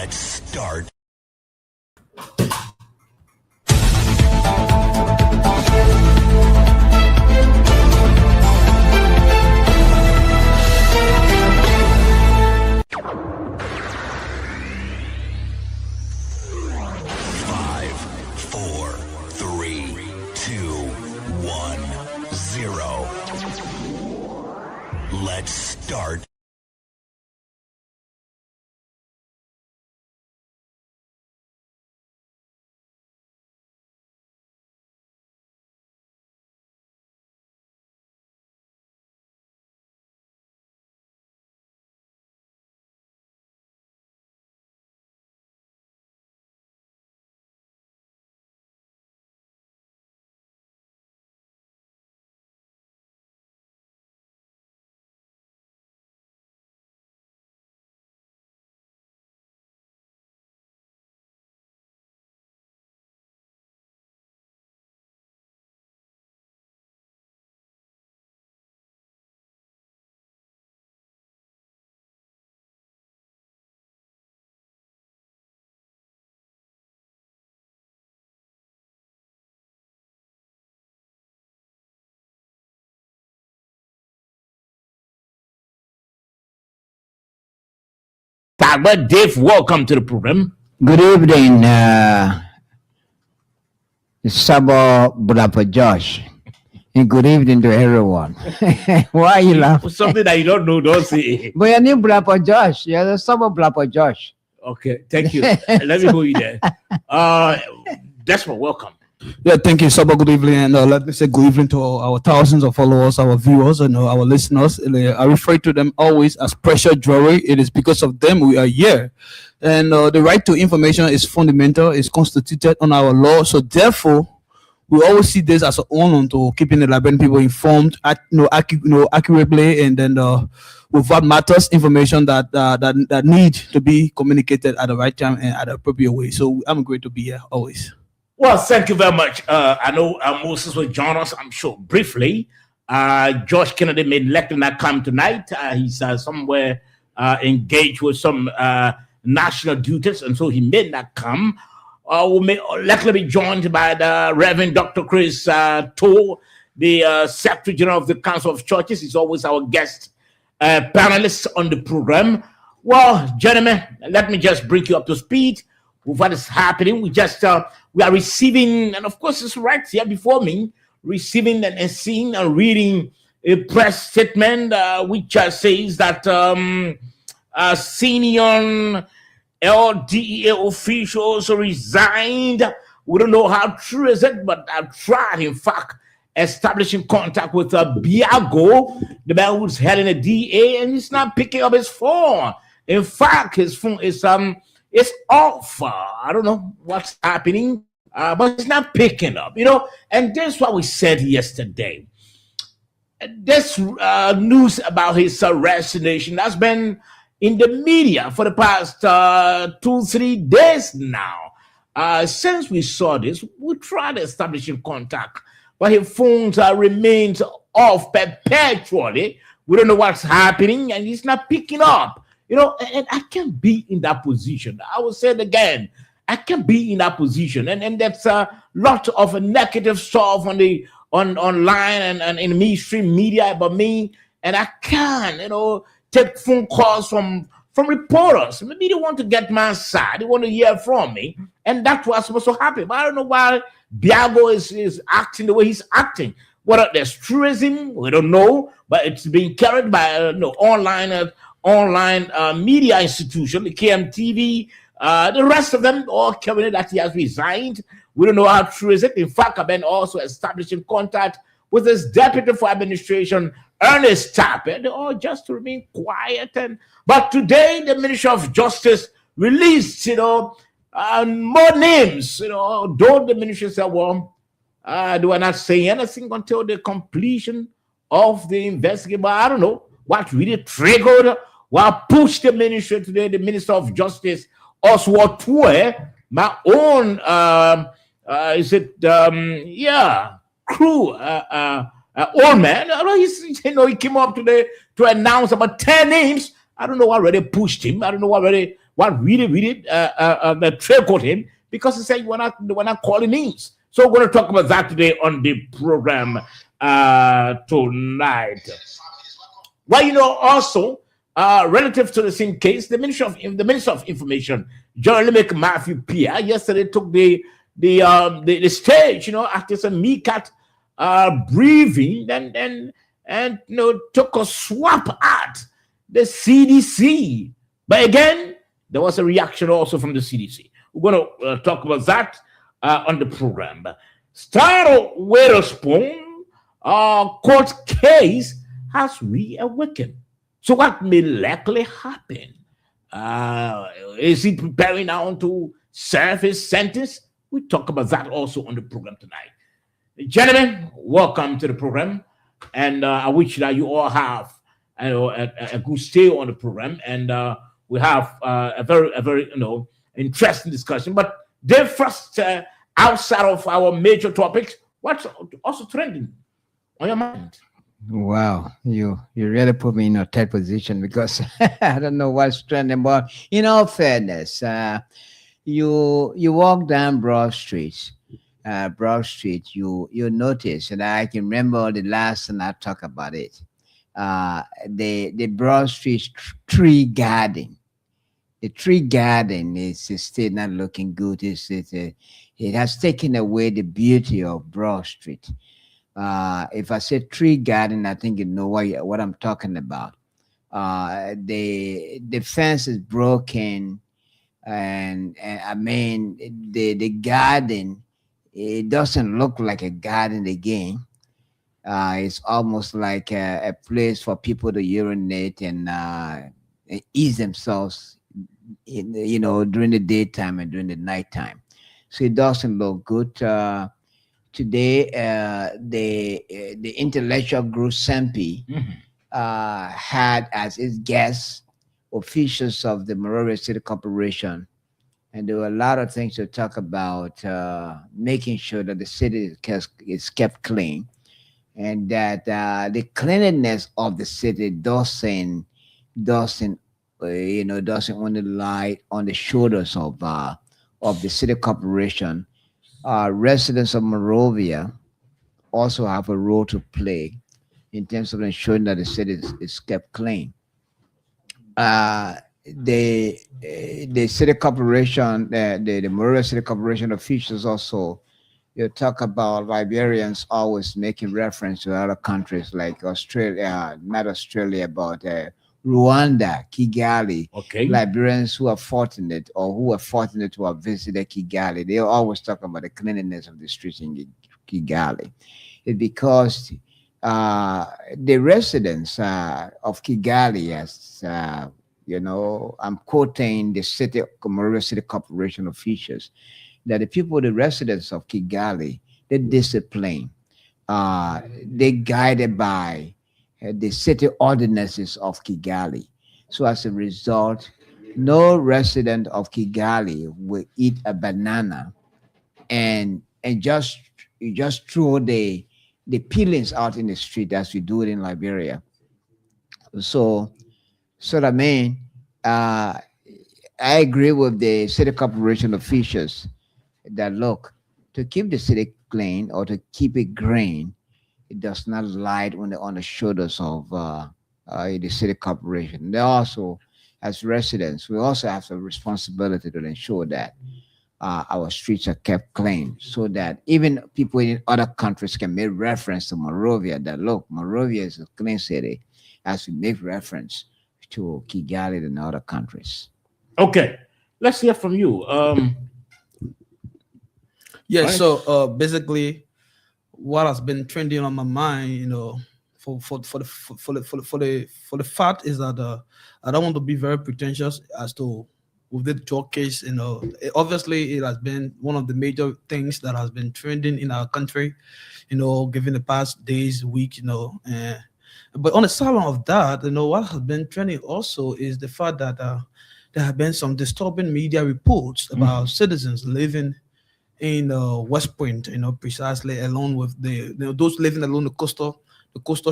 Let's start. Five, four, three, two, 1, 0. Let's start. But Dave, welcome to the program. Good evening, Sabo Bulapa Josh. And good evening to everyone. Why are you laughing? Something that you don't know, don't say. But your name Bulapa Josh. Yeah, the Sabo Bulapa Josh. Okay, thank you. Let me go you there. Desmond, welcome. Yeah, thank you, Saba. Good evening, and let me say good evening to our thousands of followers, our viewers, and our listeners. I refer to them always as precious jewelry. It is because of them we are here, and the right to information is fundamental. It's constituted on our law, so therefore, we always see this as an honor to keeping the Liberian people informed, accurately, and then with what matters, information that need to be communicated at the right time and at the appropriate way. So I'm great to be here always. Well, thank you very much. I know Moses will join us, I'm sure, briefly. Josh Kennedy may likely not come tonight. He's somewhere engaged with some national duties, and so he may not come. We may likely be joined by the Reverend Dr. Chris Toh, the Secretary General of the Council of Churches. He's always our guest panelist on the program. Well, gentlemen, let me just bring you up to speed with what is happening. We are receiving, and of course it's right here before me, receiving and seeing and reading a press statement which says that senior LDA officials resigned. We don't know how true is it, but I've tried, in fact, establishing contact with Biago, the man who's heading the DA, and he's not picking up his phone. In fact, his phone is it's off. I don't know what's happening, but it's not picking up, And this is what we said yesterday. This news about his resignation has been in the media for the past 2-3 days now. Since we saw this, we tried establishing contact, but his phones remains off perpetually. We don't know what's happening, and he's not picking up. And I can't be in that position. I will say it again. I can't be in that position. And that's a lot of negative stuff online and in mainstream media about me. And I can, take phone calls from reporters. Maybe they want to get my side. They want to hear from me. And that's what's supposed to happen. But I don't know why Biago is acting the way he's acting. Whether there's truism, we don't know. But it's being carried by online media institution, the KMTV, the rest of them all carrying that he has resigned. We don't know how true is it. In fact, I've been also establishing contact with his deputy for administration, Ernest Tappet, or just to remain quiet. But today, the Ministry of Justice released, more names. Though the ministry said, well, they were not saying anything until the completion of the investigation. But I don't know what really triggered, what pushed the ministry today, the Minister of Justice, Oswald Tuwe, my own, crew, old man. He came up today to announce about 10 names. I don't know what really pushed him. I don't know what really what really triggered him, because he said we're not calling names. So we're going to talk about that today on the program tonight. Well, also relative to the same case, the Minister of Information, John Limerick Matthew Pierre, yesterday took the stage, after some meerkat breathing, and took a swap at the CDC. But again, there was a reaction also from the CDC. We're going to talk about that on the program. Star Witherspoon court case has reawakened. So what may likely happen? Is he preparing now to serve his sentence? We talk about that also on the program tonight. Gentlemen, welcome to the program, and I wish that you all have a good stay on the program, and we have a very interesting discussion. But then first, outside of our major topics, what's also trending on your mind? Wow, you really put me in a tight position, because I don't know what's trending. But in all fairness, you walk down Broad Street, you notice, and I can remember the last time I talked about it. The Broad Street tree garden. The tree garden is still not looking good. It has taken away the beauty of Broad Street. If I say tree garden, I think you know what I'm talking about. The fence is broken, and I mean the garden. It doesn't look like a garden again. It's almost like a place for people to urinate and ease themselves, during the daytime and during the nighttime. So it doesn't look good. Today, the intellectual group SEMPI had as its guests officials of the Monrovia City Corporation, and there were a lot of things to talk about, making sure that the city is kept clean, and that the cleanliness of the city doesn't only lie on the shoulders of the city corporation. Residents of Monrovia also have a role to play in terms of ensuring that the city is kept clean. The city corporation, the Monrovia City Corporation officials also, talk about Liberians always making reference to other countries like Australia, not Australia, but Rwanda, Kigali. Okay. Liberians who are fortunate to have visited Kigali, they always talk about the cleanliness of the streets in Kigali. It's because the residents of Kigali, as I'm quoting the Monrovia City Corporation officials, that the residents of Kigali, they're disciplined. They're guided by the city ordinances of Kigali. So as a result, no resident of Kigali will eat a banana and just throw the peelings out in the street as we do it in Liberia. So I mean, I agree with the city corporation officials that look, to keep the city clean or to keep it green, it does not lie on the shoulders of the city corporation. They also, as residents, we also have a responsibility to ensure that our streets are kept clean, so that even people in other countries can make reference to Monrovia, that look, Monrovia is a clean city, as we make reference to Kigali and other countries. Okay, let's hear from you. Yeah, Right. so basically, what has been trending on my mind, for the fact is that I don't want to be very pretentious as to with the drug case. Obviously, it has been one of the major things that has been trending in our country, given the past days, week, but on the side of that, what has been trending also is the fact that there have been some disturbing media reports about citizens living in West Point, precisely along with those living along the coastal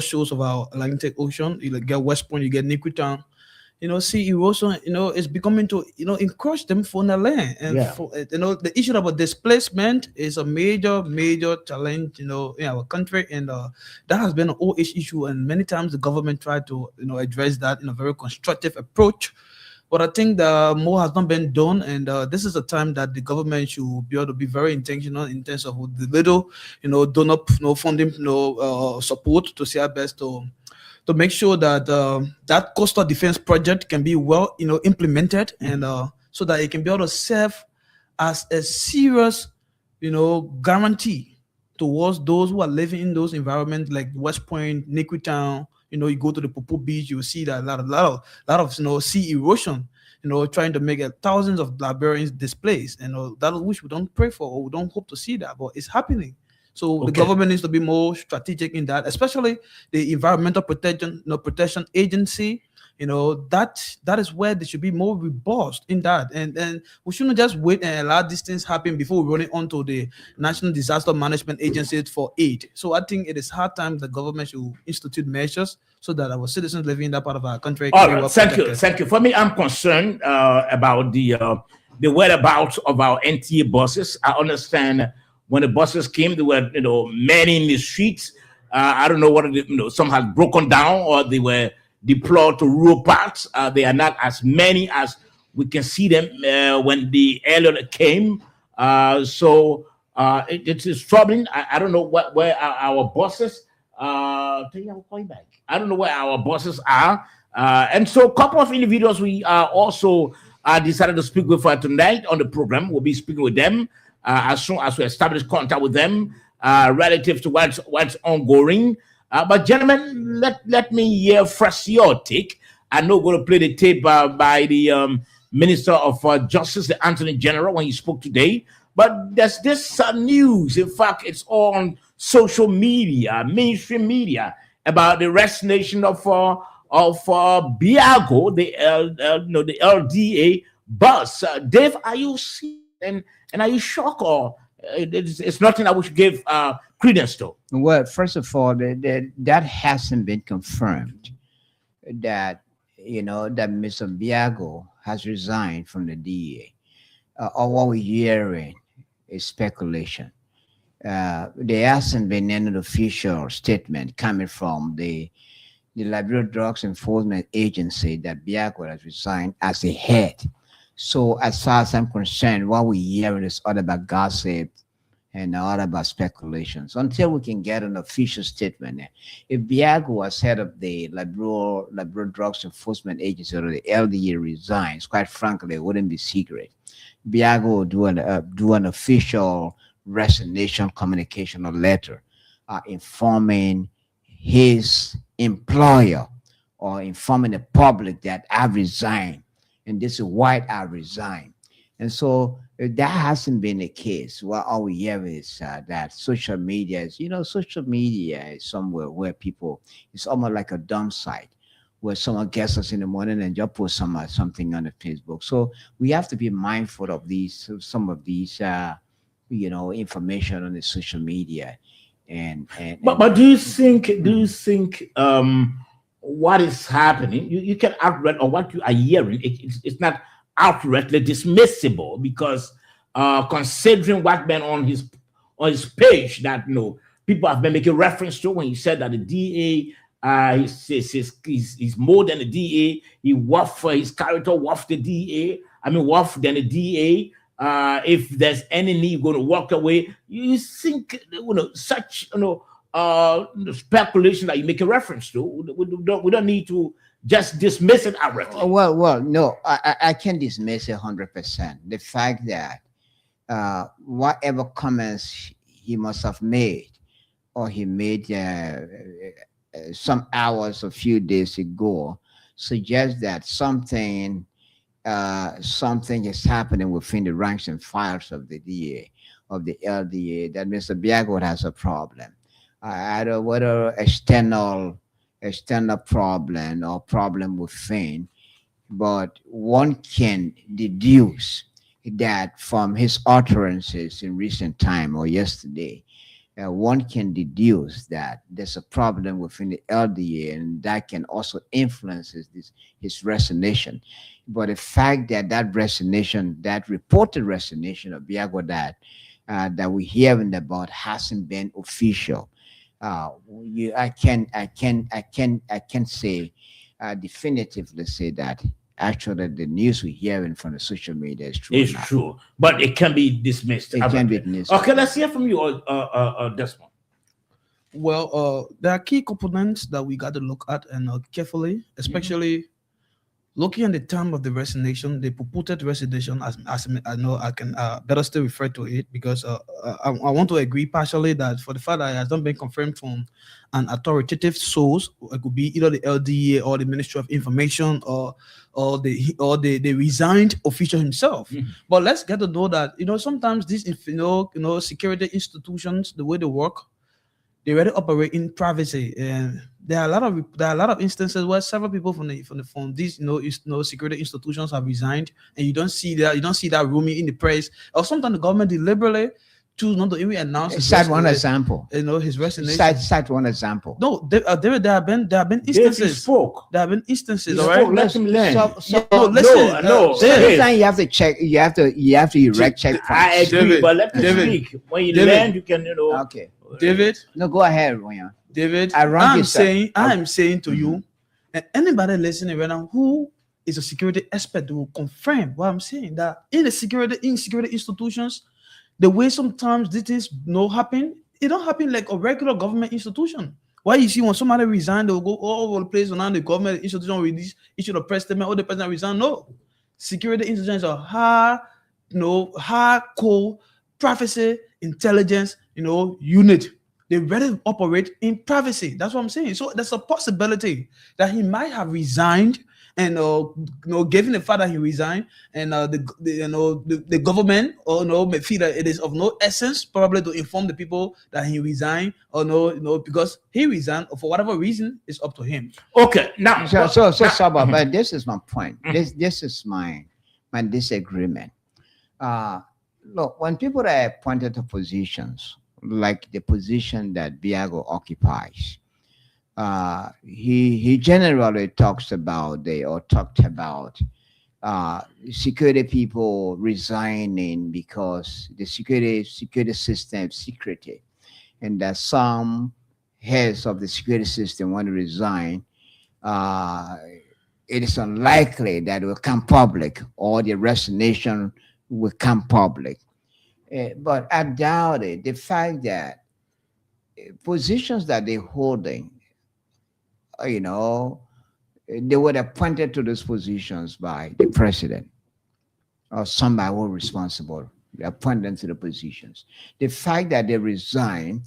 shores of our Atlantic Ocean. You get West Point, you get Nikutan, sea erosion, is becoming to, encroach them from the land. And Yeah. for, the issue about displacement is a major, major challenge, in our country. And that has been an old issue. And many times the government tried to, address that in a very constructive approach. But I think that more has not been done, and this is a time that the government should be able to be very intentional in terms of the little, donor, funding, support to see our best to make sure that that coastal defense project can be well, implemented, and so that it can be able to serve as a serious, guarantee towards those who are living in those environments like West Point, Niqui Town. You go to the Popo Beach, you see that a lot of sea erosion. Trying to make thousands of Liberians displaced, and that which we don't pray for or we don't hope to see that, but it's happening. So the Okay. government needs to be more strategic in that, especially the Environmental Protection Agency. That is where they should be more robust in that, and we shouldn't just wait and allow these things happen before we run it onto the National Disaster Management Agency for aid. So I think it is hard time the government should institute measures so that our citizens living in that part of our country All be right, well thank you, protected. thank you. For me, I'm concerned about the whereabouts of our NTA buses. I understand when the buses came, there were many in the streets. I don't know whether some had broken down or they were deployed to rural parts. They are not as many as we can see them when the earlier came. It is troubling. I don't know where our buses. Tell you, I'll call you back. I don't know where our bosses are. And so a couple of individuals we also decided to speak with tonight on the program. We'll be speaking with them as soon as we establish contact with them relative to what's ongoing. But gentlemen, let me hear first your take. I know we're going to play the tape by the Minister of Justice, the Attorney General, when he spoke today. But there's this news. In fact, it's all on social media, mainstream media, about the resignation of Biago, the LDA bus. Dave, are you seeing and are you shocked, or it's nothing that we should give credence to? Well, first of all, that hasn't been confirmed that that Mr. Biago has resigned from the DEA. All what we're hearing is speculation. There hasn't been any official statement coming from the Liberia Drugs Enforcement Agency that Biago has resigned as a head. So, as far as I'm concerned, what we're hearing is all about gossip and all about speculations. Until we can get an official statement, if Biago was head of the Liberia Drugs Enforcement Agency or the LDA resigns, quite frankly, it wouldn't be secret. Biago will do an official resignation communication or letter informing his employer or informing the public that I've resigned and this is why I resigned. And so that hasn't been the case. Well, all we hear is that social media is, social media is somewhere where people, it's almost like a dump site where someone gets us in the morning and just post something on the Facebook. So we have to be mindful of some of these, information on the social media. But do you think what is happening? You can outright, or what you are hearing, it's not outrightly dismissible, because considering what been on his page that people have been making reference to when he said that the DA he's more than the DA. He worth for his character, worth the DA. I mean, worth than the DA. If there's any need, going to walk away. You think such speculation that you make a reference to? We don't need to just dismiss it outright. Well, no, I can't dismiss it 100%. The fact that whatever comments he must have made, or he made some hours, a few days ago, suggests that something is happening within the ranks and files of the DA, of the LDA, that Mr. Biago has a problem. I don't know whether external problem or problem within, but one can deduce that from his utterances in recent time or yesterday, one can deduce that there's a problem within the LDA, and that can also influence his resignation. But the fact that that resignation, that reported resignation of Biago that we're hearing about hasn't been official, I can say definitively say that actually the news we're hearing from the social media is true. It's true, but it can be dismissed. It can be dismissed. Okay, let's hear from you, Desmond. Well, there are key components that we got to look at and carefully, especially looking at the term of the resignation, the purported resignation, as I know I can better still refer to it, because I want to agree partially that for the fact that it has not been confirmed from an authoritative source, it could be either the LDA or the Ministry of Information or the resigned official himself. But let's get to know that sometimes these security institutions, the way they work, they already operate in privacy, and there are a lot of instances where several people from these security institutions have resigned, and you don't see that roaming in the press, or sometimes the government deliberately choose not to even announce. Cite one example. His resignation. Cite one example. No, there have been instances. There have been instances. All right, let him learn. No. Every time you have to check, you have to erect checkpoints. I agree, but let me speak. When you learn, you can Okay. David. No, go ahead, Royan. David, I'm saying to you, and anybody listening right now who is a security expert will confirm what I'm saying, that in security institutions, the way sometimes these things happen, it don't happen like a regular government institution. Why you see when somebody resign, they'll go all over the place around the government institution release, issue a press statement, or the person resign. No, security institutions are hardcore privacy intelligence, unit. They rather operate in privacy. That's what I'm saying. So there's a possibility that he might have resigned, and given the fact that he resigned, and the government may feel that it is of no essence probably to inform the people that he resigned, or because he resigned, or for whatever reason, it's up to him. Okay, now Saba, but this is my point. This is my disagreement. Look, when people are appointed to positions like the position that Biago occupies, he generally talked about security people resigning because the security system is secretive, and that some heads of the security system want to resign. It is unlikely that it will come public, or the resignation will come public. But I doubt it. The fact that positions that they're holding, they were appointed to those positions by the president or somebody who was responsible. They appoint them to the positions. The fact that they resign,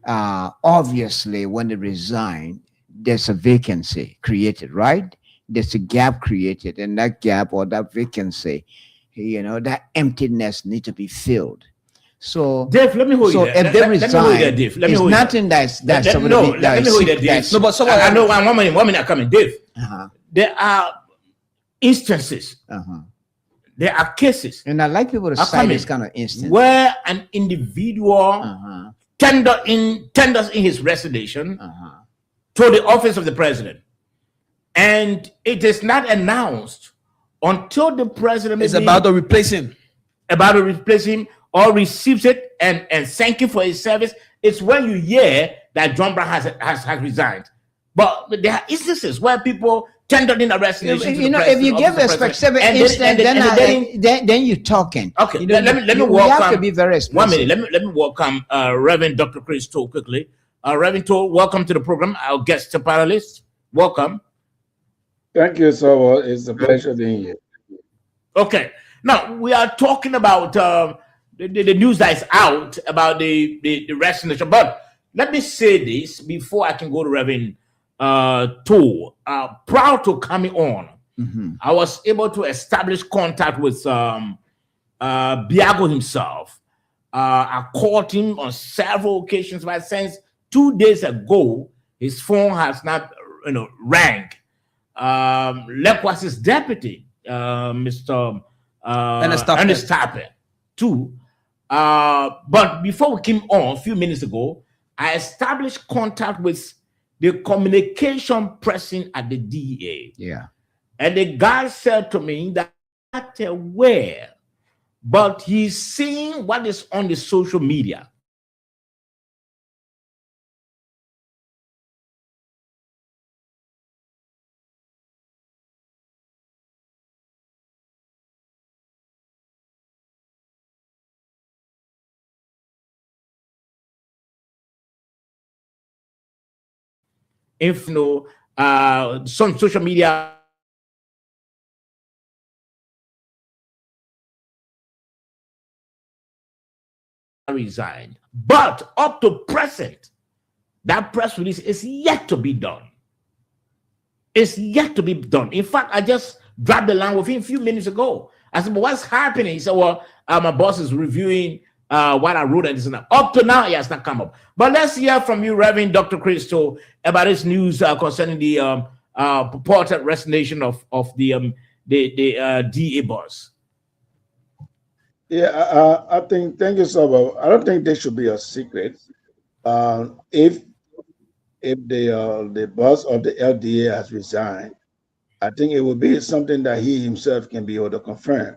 obviously, when they resign, there's a vacancy created, right? There's a gap created, and that gap or that vacancy, that emptiness needs to be filled. So, Dave, let me hold you there. If they resign, Dave. it's nothing that's let me hold you there, Dave. No, but someone, I know one minute coming, Dave. There are instances. There are cases. And I like people to cite this kind of instance where an individual tenders in his resignation to the office of the president, and it is not announced until the president is about to replace him, or receives it and thank you for his service. It's when you hear that John Brown has resigned. But there are instances where people tendered in a resignation. If you give a specific instance, then you're talking. Okay, let me welcome. We have to be very explicit. 1 minute. Let me welcome Reverend Dr. Chris Toll quickly. Reverend Toll, welcome to the program. Our guest panelist, welcome. Thank you so much. It's a pleasure being here. Okay, now we are talking about the news that is out about the resignation. But let me say this before I can go to Reverend Toll. Prior to coming on, I was able to establish contact with Biago himself. I called him on several occasions, but since 2 days ago, his phone has not rang. Likewise, deputy, Mr. Ernest Tappe, too, But before we came on a few minutes ago, I established contact with the communication person at the DEA. Yeah. And the guy said to me that he's not aware, but he's seeing what is on the social media. If no, some social media resigned, but up to present, that press release is yet to be done. It's yet to be done. In fact, I just dropped the line with him a few minutes ago. I said, "But what's happening?" He said, "Well, my boss is reviewing what I wrote and this and that." Up to now, it has not come up. But let's hear from you, Reverend Dr. Crystal, about this news concerning the purported resignation of the DA boss. Yeah, I think, thank you, Sabo. I don't think this should be a secret. If the boss of the LDA has resigned, I think it would be something that he himself can be able to confirm.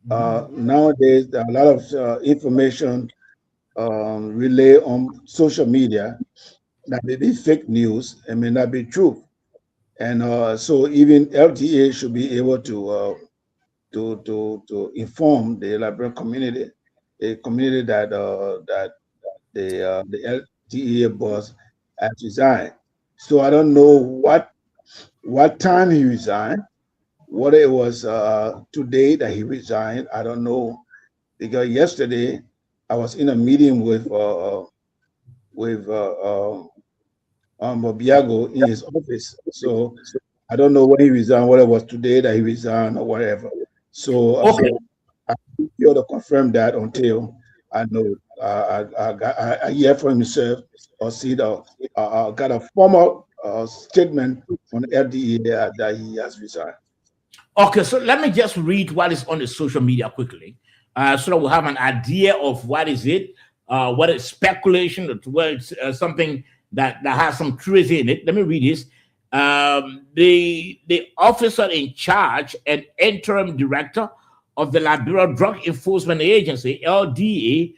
Nowadays, there are a lot of information relay on social media that may be fake news and may not be true. And so even LDA should be able to inform the Liberian community, a community that the LDA boss has resigned. So I don't know what time he resigned, whether it was today that he resigned. I don't know, because yesterday I was in a meeting with Biago in his office. So I don't know when he resigned, whether it was today that he resigned or whatever. So, Okay. I won't be able to confirm that until I know I hear from himself or see got a formal statement from the FDA that he has resigned. Okay, so let me just read what is on the social media quickly, so that we'll have an idea of what is it, what is speculation, where it's something that has some truth in it. Let me read this. The officer in charge and interim director of the Liberia Drug Enforcement Agency, LDA,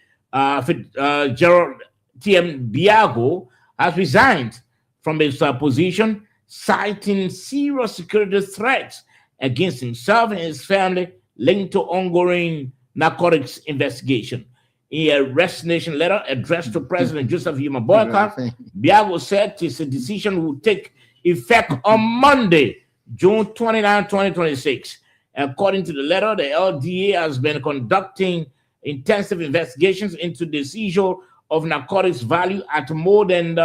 Gerald T.M. Biago, has resigned from his position, citing serious security threats against himself and his family linked to ongoing narcotics investigation. In a resignation letter addressed to President Joseph Yuma Boyka, Biago said his decision will take effect on Monday, June 29, 2026. According to the letter, the LDA has been conducting intensive investigations into the seizure of narcotics value at more than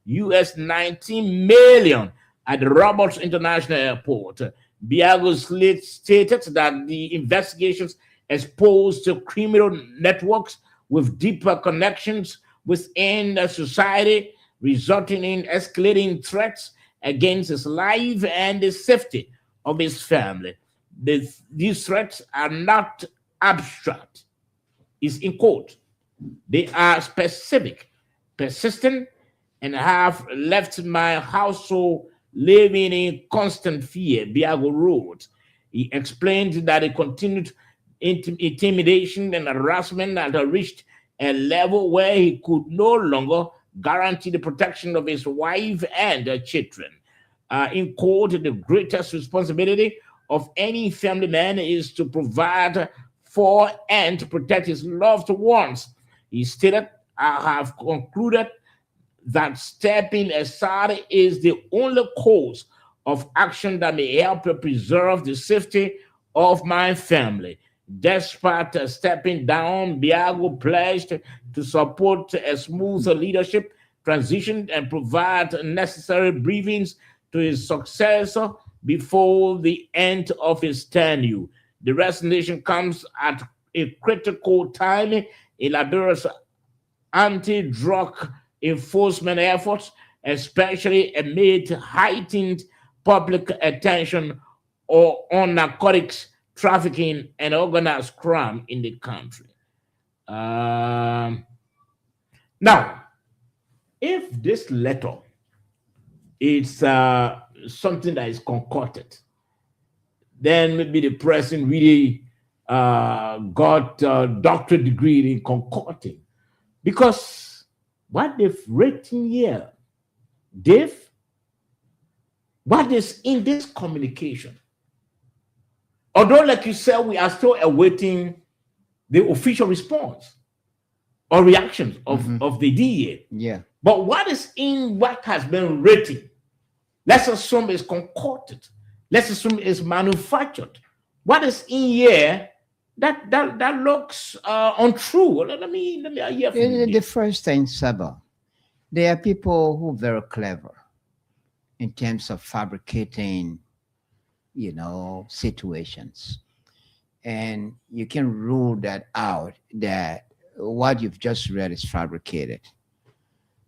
US 19 million at the Roberts International Airport. Biago stated that the investigations exposed to criminal networks with deeper connections within the society, resulting in escalating threats against his life and the safety of his family. These threats are not abstract. It's in quote. They are specific, persistent, and have left my household living in constant fear, Biago wrote. He explained that the continued intimidation and harassment had reached a level where he could no longer guarantee the protection of his wife and her children. In quote, the greatest responsibility of any family man is to provide for and to protect his loved ones. He stated, I have concluded that stepping aside is the only course of action that may help preserve the safety of my family. Despite stepping down, Biago pledged to support a smooth leadership transition and provide necessary briefings to his successor before the end of his tenure. The resignation comes at a critical time in Liberia's anti-drug enforcement efforts, especially amid heightened public attention on narcotics trafficking and organized crime in the country. Now, if this letter is something that is concocted, then maybe the person really got a doctorate degree in concocting. Because what they've written here, Dave, what is in this communication? Although, like you said, we are still awaiting the official response or reactions of the DEA. Yeah. But what is in what has been written? Let's assume it's concocted. Let's assume it's manufactured. What is in here that looks untrue? Let me hear from you. The first thing, Saba, there are people who are very clever in terms of fabricating, situations. And you can rule that out, that what you've just read is fabricated.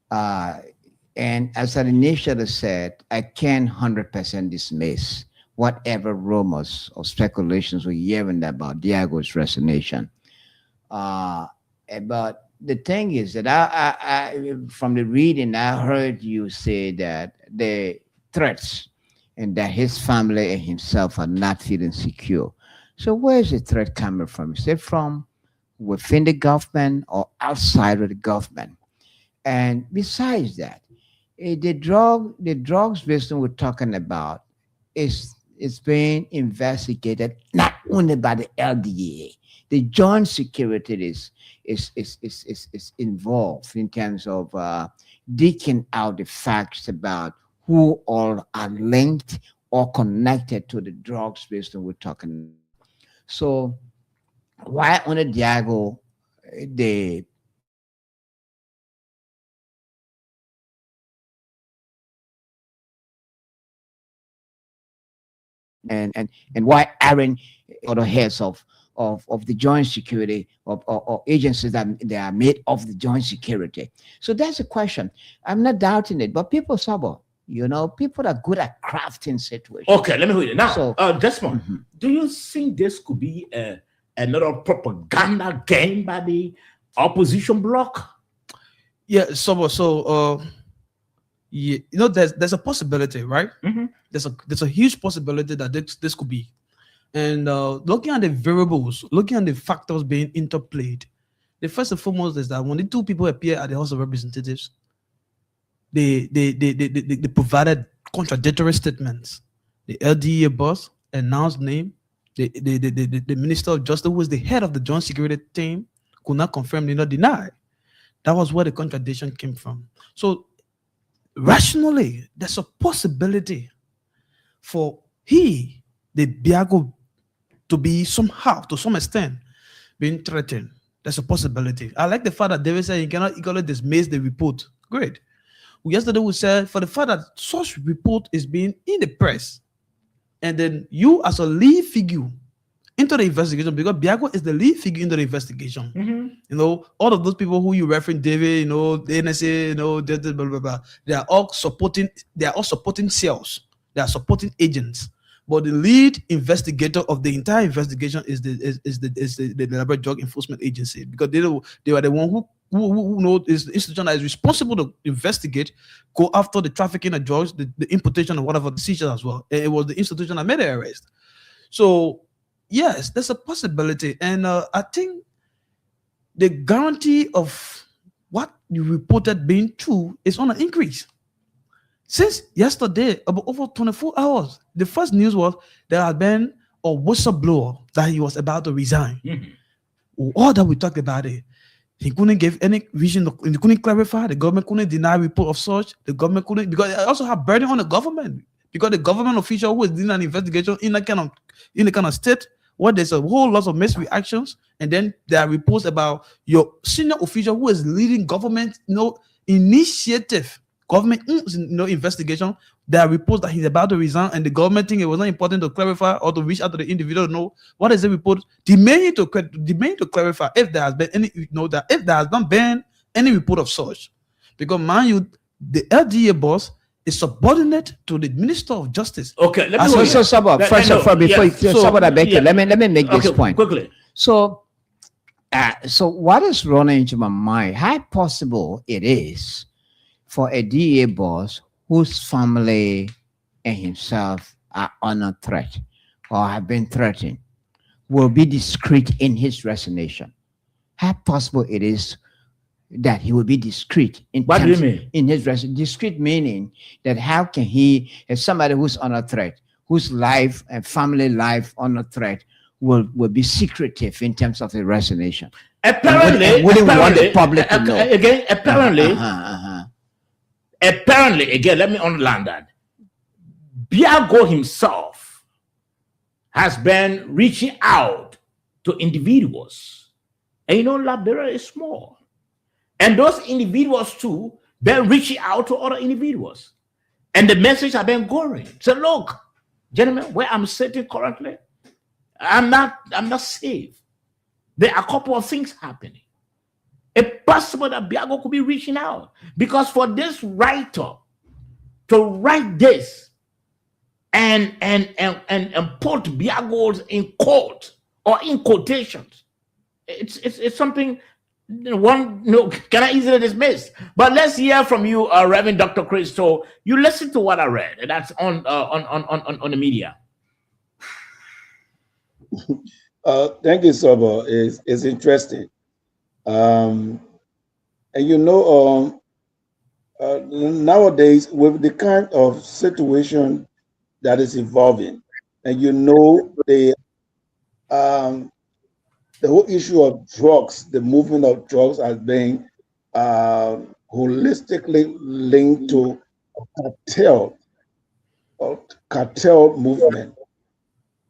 And as I initially said, I can't 100% dismiss whatever rumors or speculations we're hearing about Diago's resignation. But the thing is that I from the reading, I heard you say that the threats and that his family and himself are not feeling secure. So where's the threat coming from? Is it from within the government or outside of the government? And besides that, the drugs business we're talking about is being investigated not only by the LDA. The Joint Security is involved in terms of digging out the facts about who all are linked or connected to the drugs business we're talking about. So why on the Diago the and why Aaron other heads of the joint security or agencies that they are made of the joint security. So that's a question. I'm not doubting it, but people sabo, people are good at crafting situations. Okay, let me read it now. So, Desmond, do you think this could be another propaganda game by the opposition bloc? Yeah, so yeah, there's a possibility, right? Mm-hmm. There's a huge possibility that this could be. And looking at the variables, looking at the factors being interplayed, the first and foremost is that when the two people appear at the House of Representatives, they provided contradictory statements. The LDA boss announced name, the Minister of Justice, who was the head of the Joint Security team, could not confirm, did not deny. That was where the contradiction came from. So rationally, there's a possibility for the Diago, to be somehow, to some extent, being threatened. There's a possibility. I like the fact that David said he cannot equally dismiss the report. Great. Yesterday we said for the fact that such report is being in the press, and then you as a lead figure into the investigation, because Biago is the lead figure into the investigation. Mm-hmm. All of those people who you reference, David, the NSA, blah, blah, blah, they are all supporting cells. They are supporting agents. But the lead investigator of the entire investigation is the Elaborate Drug Enforcement Agency, because they were the one who is the institution that is responsible to investigate, go after the trafficking of drugs, the importation of whatever, the seizures as well. And it was the institution that made the arrest. So yes, there's a possibility, and I think the guarantee of what you reported being true is on an increase. Since yesterday, about over 24 hours, the first news was there had been a whistleblower that he was about to resign. Mm-hmm. All that we talked about it, he couldn't give any reason, he couldn't clarify, the government couldn't deny report of such, the government couldn't, because it also have burden on the government, because the government official who is doing an investigation in the kind of state where there's a whole lot of misreactions, and then there are reports about your senior official who is leading government initiative, government investigation. There are reports that he's about to resign, and the government think it was not important to clarify or to reach out to the individual to know what is the report, demanding to clarify if there has been any, that if there has not been any report of such, because mind you, the LDA boss is subordinate to the Minister of Justice. Okay, let me Saba, first of all, before Saba, let me make this point quickly. So So what is running into my mind? How possible it is for a DEA boss whose family and himself are under threat or have been threatened will be discreet in his resignation? How possible it is that he will be discreet in What do you terms mean? in his discreet meaning that how can he, as somebody who's under threat, whose life and family life under threat, will be secretive in terms of the resignation? Apparently, wouldn't want the apparently, public to know. again, apparently, Uh-huh. apparently, again, let me underline that. Biago himself has been reaching out to individuals. And you know, Liberia is small. And those individuals too, been reaching out to other individuals. And the message have been going. So look, gentlemen, where I'm sitting currently, I'm not safe. There are a couple of things happening. It's possible that Biago could be reaching out. Because for this writer to write this and put Biagos in quote or in quotations, it's something one can I easily dismiss. But let's hear from you, Reverend Dr. Chris. So you listen to what I read, and that's on the media. Thank you, Sobo. It's interesting. And you know, nowadays with the kind of situation that is evolving, and you know the whole issue of drugs, the movement of drugs has been holistically linked to cartel movement.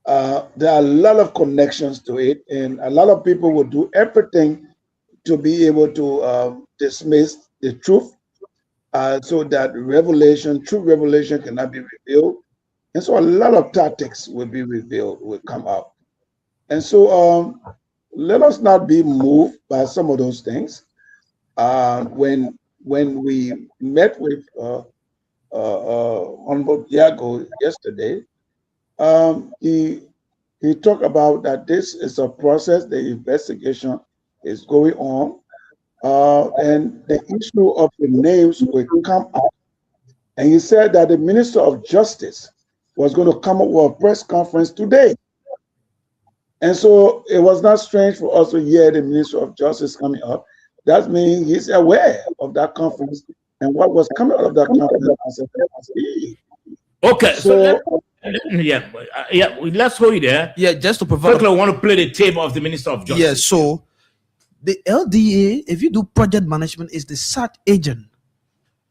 There are a lot of connections to it, and a lot of people will do everything to be able to dismiss the truth, so that true revelation cannot be revealed. And so a lot of tactics will be revealed, will come out. And so let us not be moved by some of those things. When we met with Honorable Biago yesterday, he talked about that this is a process, the investigation is going on, and the issue of the names will come up. And he said that the Minister of Justice was going to come up with a press conference today. And so it was not strange for us to hear the Minister of Justice coming up. That means he's aware of that conference and what was coming out of that conference. Okay, so let's hold it there. Yeah, just to provide. Quickly, I want to play the tape of the Minister of Justice. Yeah, so the LDA, if you do project management, is the SAT agent.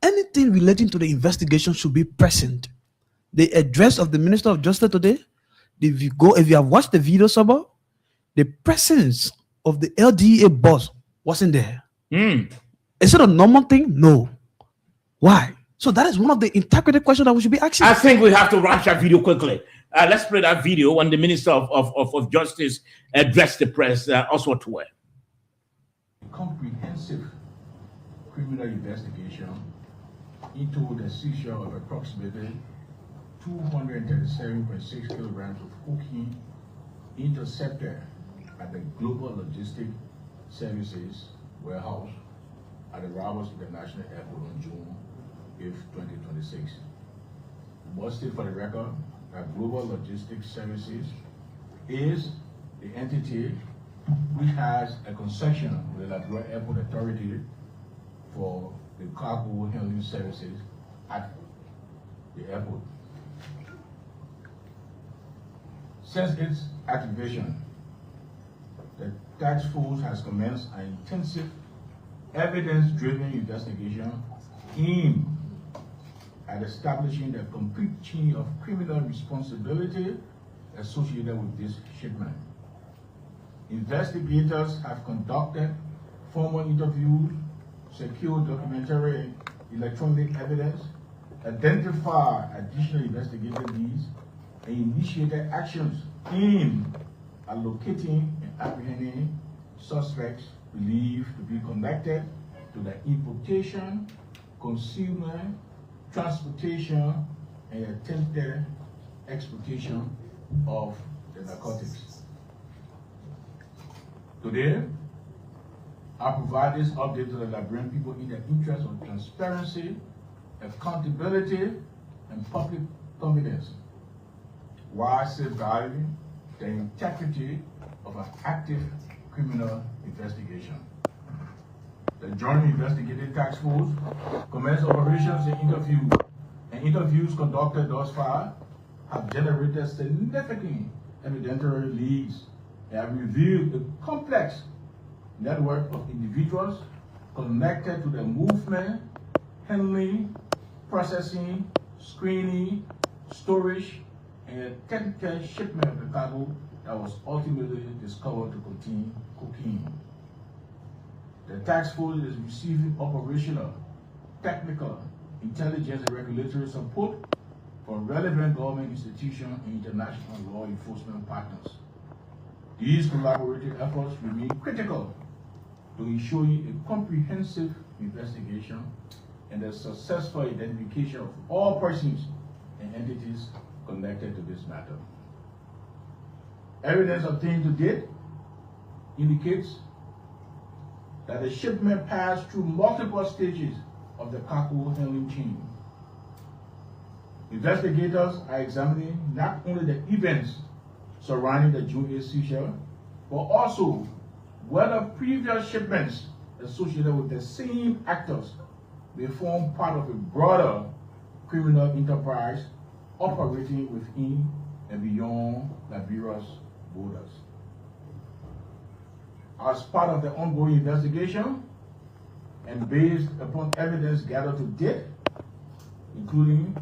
Anything relating to the investigation should be present. The address of the Minister of Justice today, if you have watched the video, Saba, the presence of the LDA boss wasn't there. Is it a normal thing? No. Why? So that is one of the integrity questions that we should be asking. I think we have to rush that video quickly. Let's play that video when the Minister of Justice addressed the press, also to where. Comprehensive criminal investigation into the seizure of approximately 237.6 kilograms of cocaine intercepted at the Global Logistic Services warehouse at the Roberts International Airport on June 5th, 2026. We must state for the record that Global Logistics Services is the entity which has a concession with the Liberia Airport Authority for the cargo handling services at the airport. Since its activation, the task force has commenced an intensive evidence-driven investigation aimed at establishing the complete chain of criminal responsibility associated with this shipment. Investigators have conducted formal interviews, secured documentary and electronic evidence, identified additional investigative leads, and initiated actions aimed at locating and apprehending suspects believed to be connected to the importation, concealment, transportation, and attempted exportation of the narcotics. Today, I provide this update to the Liberian people in the interest of transparency, accountability, and public confidence, while safeguarding the integrity of an active criminal investigation. The Joint Investigative Task Force commenced operations and interviews conducted thus far have generated significant evidentiary leads and have revealed a complex network of individuals connected to the movement, handling, processing, screening, storage, and technical shipment of the cargo that was ultimately discovered to contain cocaine. The task force is receiving operational, technical, intelligence, and regulatory support from relevant government institutions and international law enforcement partners. These collaborative efforts remain critical to ensuring a comprehensive investigation and the successful identification of all persons and entities connected to this matter. Evidence obtained to date indicates that the shipment passed through multiple stages of the cargo handling chain. Investigators are examining not only the events surrounding the June 8 seizure, but also whether previous shipments associated with the same actors may form part of a broader criminal enterprise operating within and beyond Liberia's borders. As part of the ongoing investigation, and based upon evidence gathered to date, including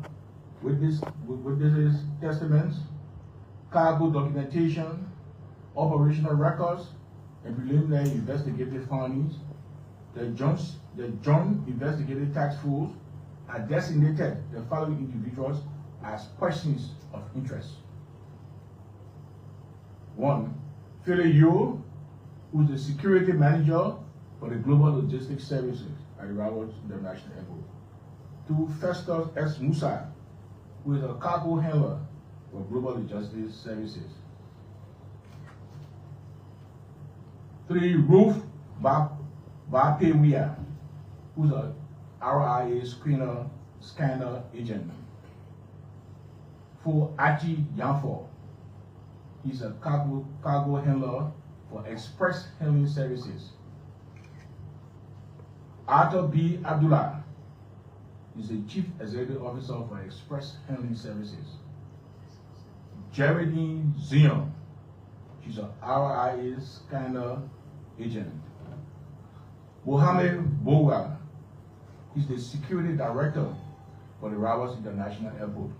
witnesses' testaments, cargo documentation, operational records, and preliminary investigative findings, the Joint Investigative Task Force has designated the following individuals as persons of interest. 1. Philip Yu, who is the security manager for the Global Logistics Services at the Rabat International Airport. 2. Festus S. Musa, who is a cargo handler for Global Logistics Services. 3. Ruth Bapewia, who's a RIA scanner agent. 4. Achi Yanfo, he's a cargo handler for Express Handling Services. Arthur B. Abdullah is the Chief Executive Officer for Express Handling Services. Geraldine Zion, she's a RIA scanner agent. Mohammed Bowa, he's the Security Director for the Rabat International Airport.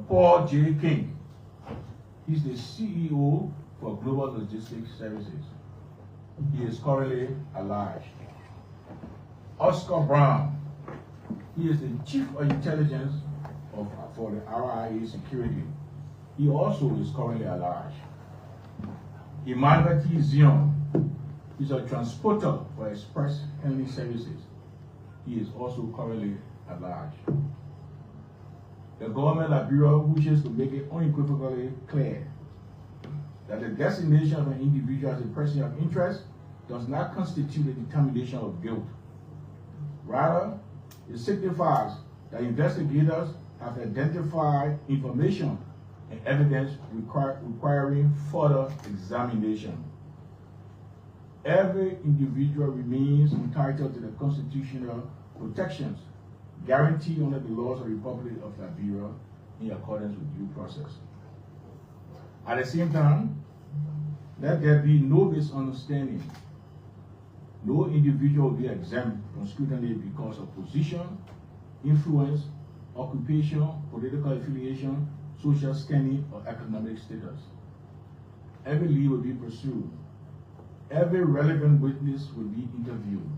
Paul J. King, he's the CEO for Global Logistics Services. He is currently alive. Oscar Brown, he is the Chief of Intelligence for the RIA Security. He also is currently alive. Emmanuel T. Zion is a transporter for Express Handling Services. He is also currently alive. The government of Liberia wishes to make it unequivocally clear that the designation of an individual as a person of interest does not constitute a determination of guilt. Rather, it signifies that investigators have identified information and evidence requiring further examination. Every individual remains entitled to the constitutional protections guaranteed under the laws of the Republic of Liberia in accordance with due process. At the same time, let there be no misunderstanding. No individual will be exempt from scrutiny because of position, influence, occupation, political affiliation, social standing, or economic status. Every lead will be pursued. Every relevant witness will be interviewed.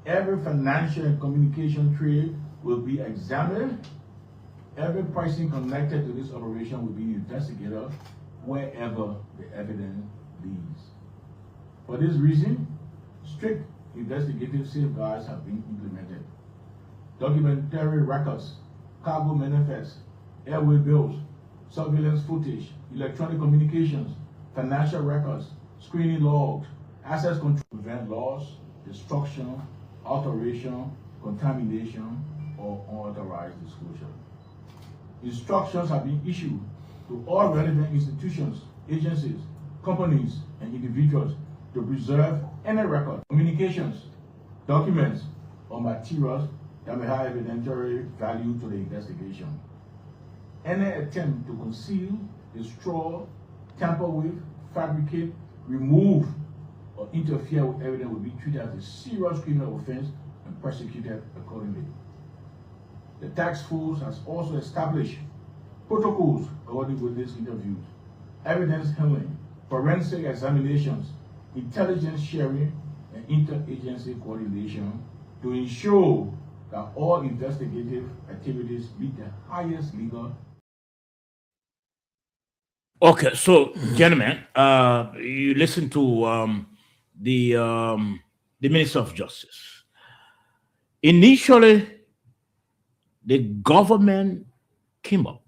Every financial and communication trade will be examined. Every person connected to this operation will be investigated wherever the evidence leads. For this reason, strict investigative safeguards have been implemented. Documentary records, cargo manifests, airway bills, surveillance footage, electronic communications, financial records, screening logs, Access control prevent loss, destruction, alteration, contamination, or unauthorized disclosure. Instructions have been issued to all relevant institutions, agencies, companies, and individuals to preserve any record, communications, documents, or materials that may have evidentiary value to the investigation. Any attempt to conceal, destroy, tamper with, fabricate, remove, or interfere with evidence will be treated as a serious criminal offense and prosecuted accordingly. The task force has also established protocols governing witness interviews, evidence handling, forensic examinations, intelligence sharing, and interagency coordination to ensure that all investigative activities meet the highest legal. Okay, so gentlemen, you listen to the Minister of Justice. Initially, the government came up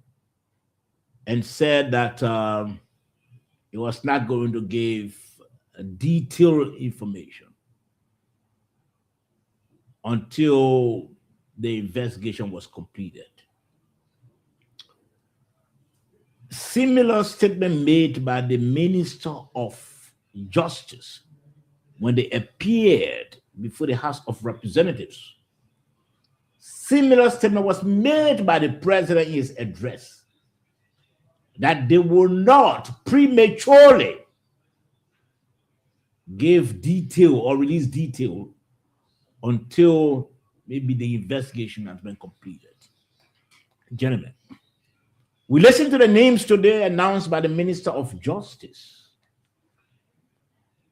and said that it was not going to give detailed information until the investigation was completed. Similar statement made by the Minister of Justice when they appeared before the House of Representatives. Similar statement was made by the President in his address that they will not prematurely give detail or release detail until maybe the investigation has been completed. Gentlemen, we listen to the names today announced by the Minister of Justice.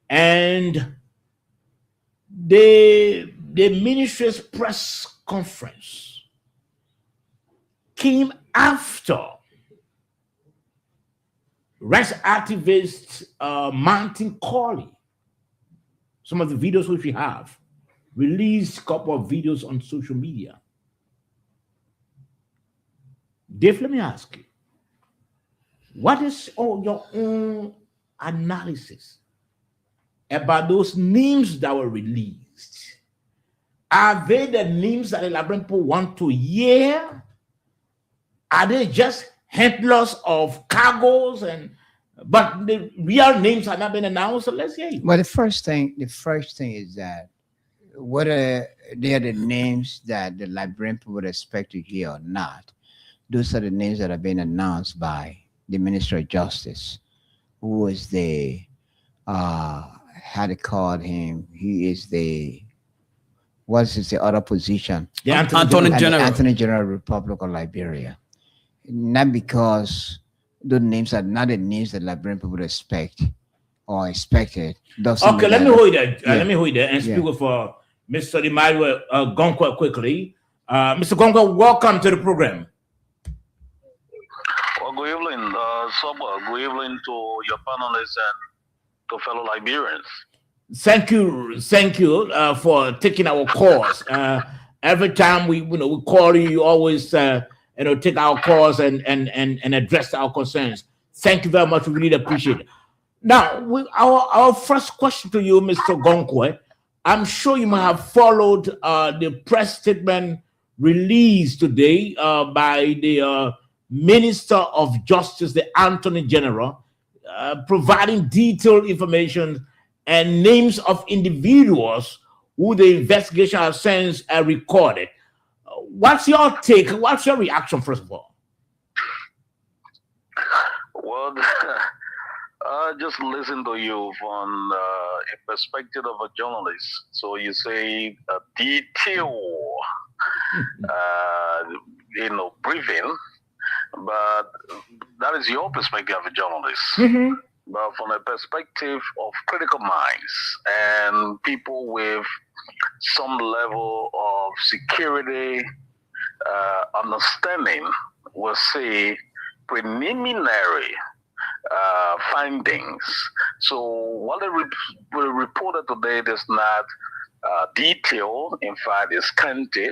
And the ministry's press conference came after rights activist Martin Corley, some of the videos which we have, released a couple of videos on social media. Dave, let me ask you, what is your own analysis about those names that were released? Are they the names that the Liberian people want to hear? Are they just handlers of cargoes but the real names have not been announced? So let's hear you. Well, the first thing is that whether they are the names that the Liberian people would expect to hear or not, those are the names that have been announced by the Minister of Justice, who is the how they called him. He is the other position? The Attorney General. Attorney General of the Republic of Liberia. Not because the names are not the names that Liberian people would expect or expected. Okay, let me hold you there. Yeah. Let me hold you there and speak with Mr. Emmanuel Gonkwa quickly. Mr. Gonkwa, welcome to the program. Well, good evening, Soba. Good evening to your panelists and to fellow Liberians. Thank you for taking our calls. Every time we call you, you always take our calls and address our concerns. Thank you very much. We really appreciate it. Now, our first question to you, Mr. Gonkwe, I'm sure you might have followed the press statement released today by the Minister of Justice, the Attorney General, providing detailed information and names of individuals who the investigation has since recorded. What's your take? What's your reaction, first of all? Well, I just listen to you from a perspective of a journalist. So you say detail, briefing, but that is your perspective of a journalist. Mm-hmm. But from a perspective of critical minds and people with some level of security understanding, will say preliminary findings. So what we reported today is not detailed. In fact, it's scanty.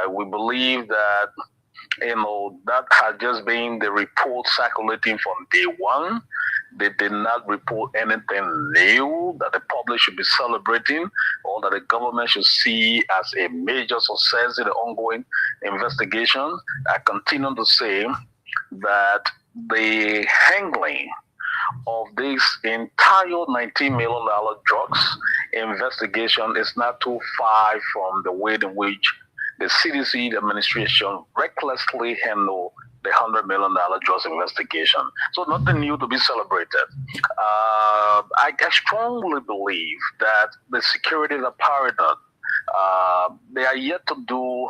We believe that that has just been the report circulating from day one. They did not report anything new that the public should be celebrating or that the government should see as a major success in the ongoing investigation. I continue to say that the handling of this entire $19 million drugs investigation is not too far from the way in which the CDC administration recklessly handled the $100 million drugs investigation. So nothing new to be celebrated. I strongly believe that the security apparatus, they are yet to do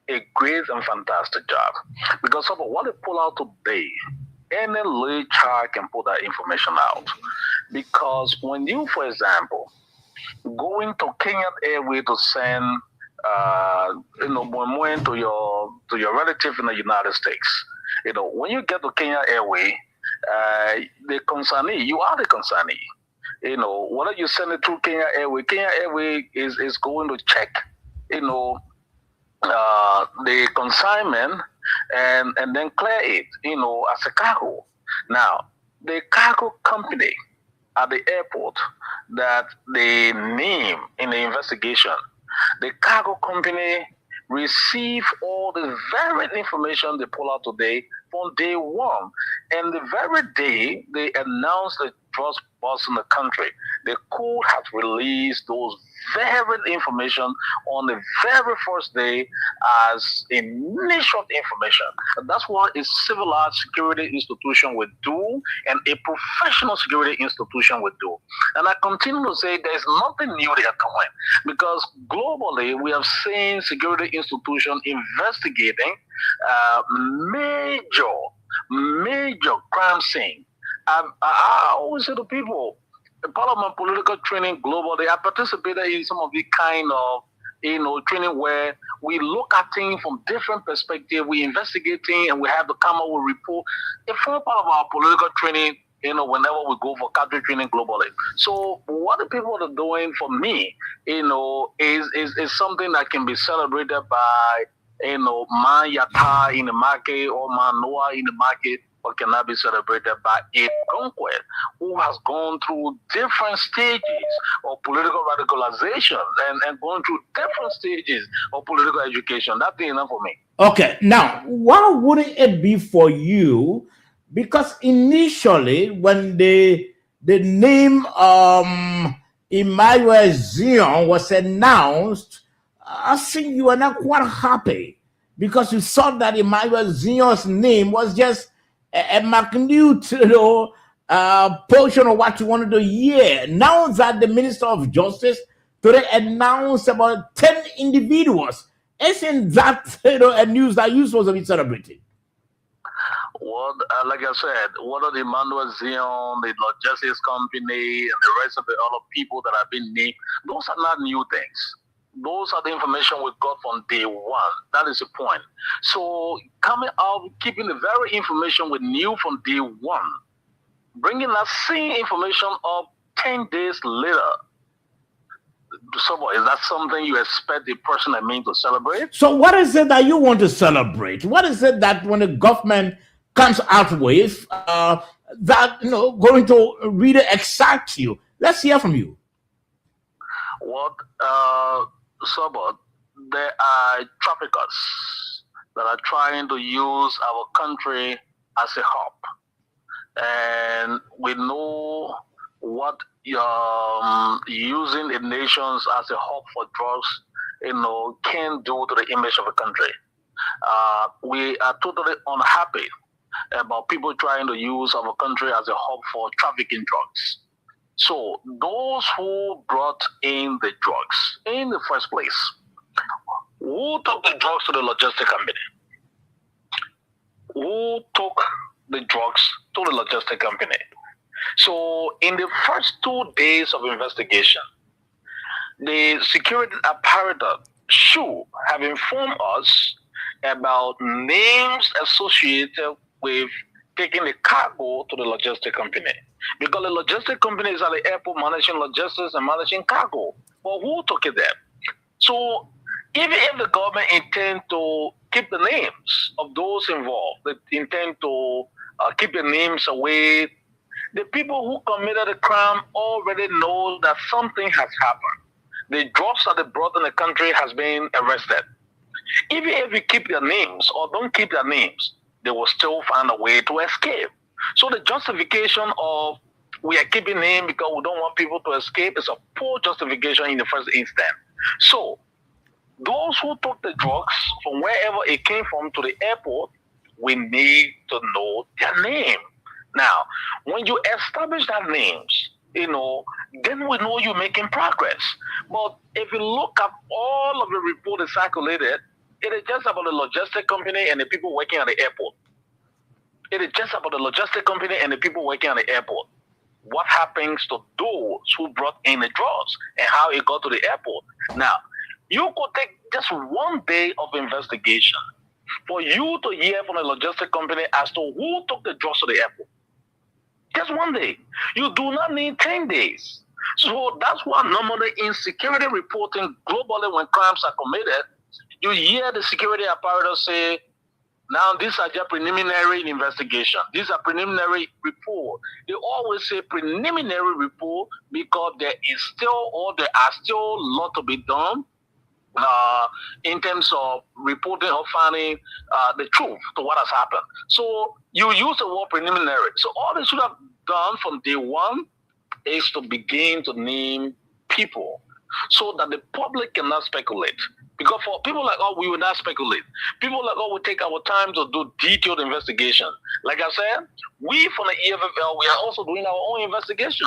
a great and fantastic job. Because of what they pull out today, any lay child can put that information out. Because when you, for example, going to Kenyan Airways to send when to your relative in the United States, when you get to Kenya Airways, the consignee, you are the consignee. Whether you send it through Kenya Airways is going to check, the consignment and then clear it, as a cargo. Now, the cargo company at the airport that they name in the investigation, the cargo company receive all the varied information they pull out today from day one. And the very day they announced the drugs bust in the country, the court has released those varied information on the very first day as initial information. And that's what a civilized security institution would do and a professional security institution would do. And I continue to say there's nothing new they are doing, because globally we have seen security institutions investigating major crime scene. I always say to people, part of my political training globally, I participated in some of the kind of training where we look at things from different perspectives, we investigate things, and we have to come up with a report. A part of our political training, whenever we go for cadre training globally. So what the people are doing for me, is something that can be celebrated by, my Yata in the market or my Noah in the market, or cannot be celebrated by a conquest who has gone through different stages of political radicalization and gone through different stages of political education. That's enough for me. Okay, now, why wouldn't it be for you? Because initially, when the name Emmanuel Zion was announced, I think you were not quite happy, because you thought that Emmanuel Zion's name was just a minute, portion of what you wanted to hear. Now that the Minister of Justice today announced about 10 individuals, isn't that a news that you're supposed to be celebrating? Well, like I said, what are the Emmanuel Zion, the logistics company, and the rest of the other people that have been named? Those are not new things. Those are the information we got from day one. That is the point. So coming out, keeping the very information we knew from day one, bringing that same information up 10 days later. So is that something you expect the person I mean to celebrate? So what is it that you want to celebrate? What is it that when the government comes out with that going to really excite you? Let's hear from you. What Sobot, there are traffickers that are trying to use our country as a hub, and we know what using the nations as a hub for drugs, can do to the image of a country. We are totally unhappy about people trying to use our country as a hub for trafficking drugs. So those who brought in the drugs in the first place, who took the drugs to the logistic company? Who took the drugs to the logistic company? So in the first 2 days of investigation, the security apparatus should have informed us about names associated with taking the cargo to the logistic company. Because the logistic company is at the airport managing logistics and managing cargo. Well, who took it there? So even if the government intend to keep the names of those involved, they intend to keep the names away, The people who committed the crime already know that something has happened. The drugs that they brought in the country has been arrested. Even if you keep their names or don't keep their names, they will still find a way to escape. So the justification of we are keeping name because we don't want people to escape is a poor justification in the first instance. So those who took the drugs from wherever it came from to the airport, we need to know their name. Now, when you establish their names, then we know you're making progress. But if you look at all of the reports circulated, it is just about the logistic company and the people working at the airport. It is just about the logistic company and the people working at the airport. What happens to those who brought in the drugs and how it got to the airport? Now, you could take just one day of investigation for you to hear from the logistic company as to who took the drugs to the airport. Just one day. You do not need 10 days. So that's why normally in security reporting globally when crimes are committed, you hear the security apparatus say, now these are just preliminary investigation. These are preliminary report. They always say preliminary report because there are still a lot to be done in terms of reporting or finding the truth to what has happened. So you use the word preliminary. So all they should have done from day one is to begin to name people so that the public cannot speculate. Because for people like us, we will not speculate. People like us will take our time to do detailed investigation. Like I said, we from the EFFL, we are also doing our own investigation.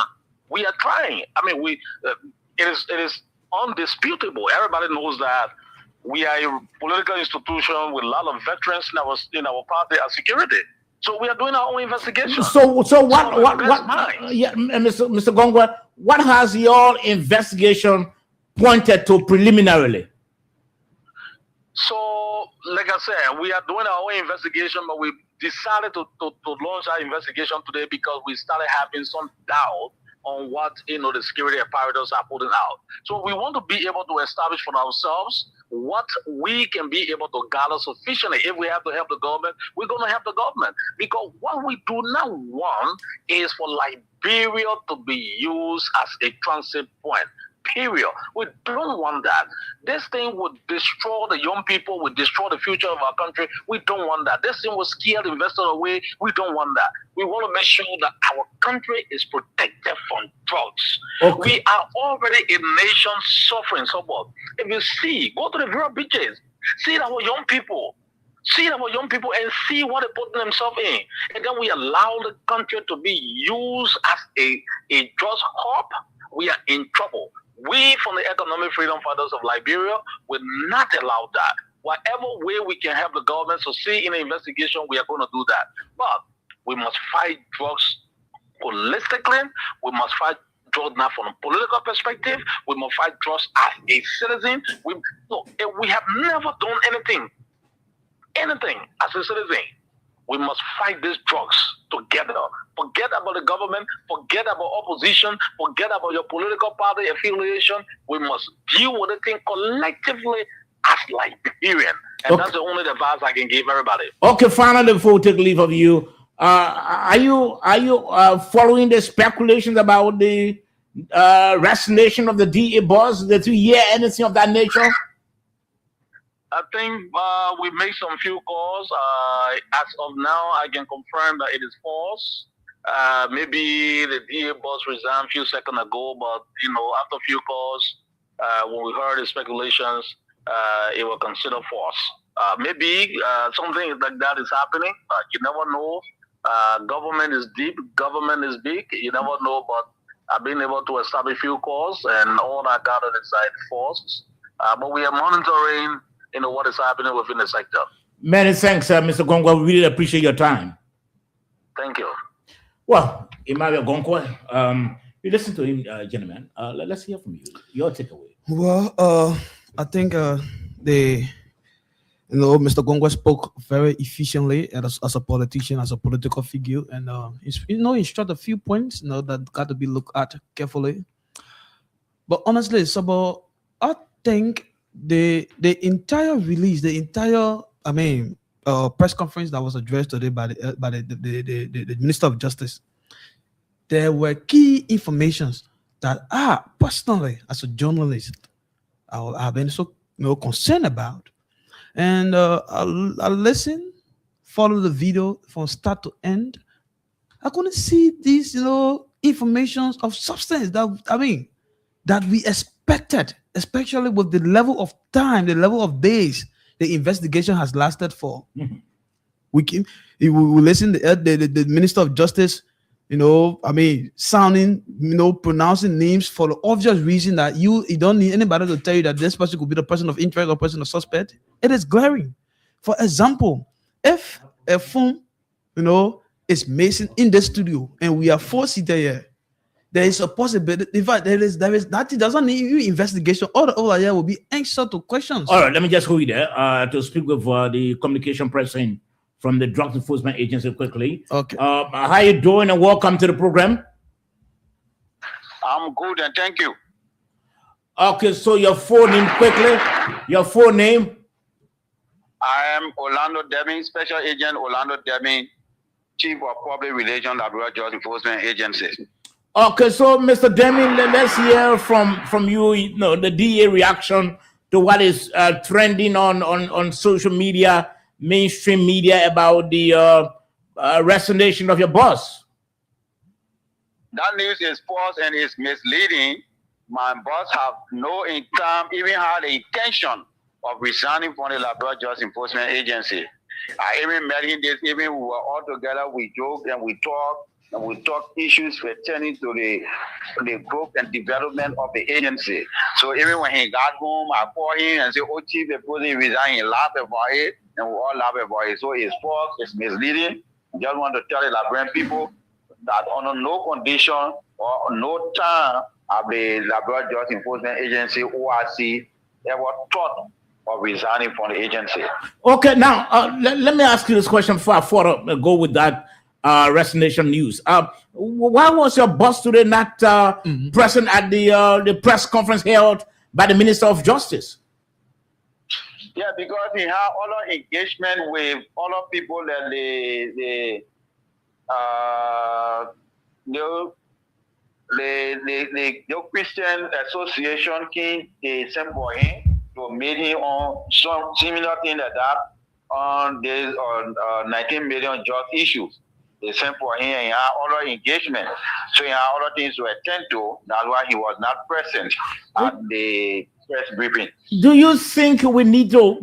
We are trying. I mean, it is undisputable. Everybody knows that we are a political institution with a lot of veterans in our party as security. So we are doing our own investigation. So what yeah, Mr. Gongwa, what has your investigation pointed to preliminarily? So, like I said, we are doing our own investigation, but we decided to launch our investigation today because we started having some doubt on what the security apparatus are putting out. So we want to be able to establish for ourselves what we can be able to gather sufficiently. If we have to help the government, we're going to help the government. Because what we do not want is for Liberia to be used as a transit point. Period. We don't want that. This thing would destroy the young people, would destroy the future of our country. We don't want that. This thing will scare the investors away. We don't want that. We want to make sure that our country is protected from drugs. Okay. We are already a nation suffering so much. If you see, go to the rural beaches, see our young people. See our young people and see what they put themselves in. And then we allow the country to be used as a drugs hub. We are in trouble. We, from the Economic Freedom Fighters of Liberia, will not allow that. Whatever way we can help the government succeed in the investigation, we are going to do that. But we must fight drugs holistically. We must fight drugs now from a political perspective. We must fight drugs as a citizen. We have never done anything as a citizen. We must fight these drugs together. Forget about the government, forget about opposition, forget about your political party affiliation. We must deal with the thing collectively as Liberian. And that's the only advice I can give everybody. Okay, finally, before we take leave of you, are you following the speculations about the resignation of the DA boss? Did you hear anything of that nature? I think we made some few calls. As of now, I can confirm that it is false. Maybe the DA boss resigned a few seconds ago, but after a few calls, when we heard the speculations, it was considered false. Maybe something like that is happening. You never know. Government is deep. Government is big. You never know. But I've been able to establish a few calls, and all I gathered is that it's false. But we are monitoring what is happening within the sector. Many thanks, Mr. Gongwa. We really appreciate your time. Thank you. Well, Emmanuel Gongwa, you listen to him, gentlemen. Let's hear from you. Your takeaway. Well, I think Mr. Gongwa spoke very efficiently as a politician, as a political figure, and he struck a few points that got to be looked at carefully. But honestly, I think the entire release, press conference that was addressed today by the Minister of Justice, there were key informations that personally as a journalist I've been so concerned about. And I'll listen, follow the video from start to end. I couldn't see these, informations of substance that we expected, especially with the level of time, the level of days the investigation has lasted for. We listen to the Minister of Justice, sounding, pronouncing names for the obvious reason that you don't need anybody to tell you that this person could be the person of interest or person of suspect. It is glaring. For example, if a phone, is missing in the studio and we are 4 seated here, there is a possibility. In fact, there is that it doesn't need investigation. All the over here will be answer to questions. All right, let me just hold you there to speak with the communication person from the Drug Enforcement Agency quickly. Okay. How you doing and welcome to the program? I'm good and thank you. Okay, so your full name quickly. Your full name? I am Orlando Deming, Special Agent Orlando Deming, Chief of Public Relations at the Drug Enforcement Agency. Okay, so Mr. Deming, let's hear from you, the DA reaction to what is trending on social media, mainstream media about the resignation of your boss. That news is false and is misleading. My boss have no income, even had the intention of resigning from the Labrador Drug Enforcement Agency. I even met him this evening. We were all together. We joked and we talked issues pertaining to the growth and development of the agency. So even when he got home, I called him and said, "Oh, Chief, the president resigned." He laughed about it, and we all laughed about it. So it's false. It's misleading. I just want to tell the Liberian people that under no condition or no time of the Labrador Drug Enforcement Agency (ORC) ever thought of resigning from the agency. Okay, now let me ask you this question before I go with that resignation news. Why was your boss today not present at the press conference held by the Minister of Justice? Yeah, because he had other engagement with other people that the Christian Association came sent for him to meet him on some similar thing like that on 19 million drug issues. They sent for him and he had other engagement. So he had other things to attend to. That's why he was not present at the press briefing. Do you think we need to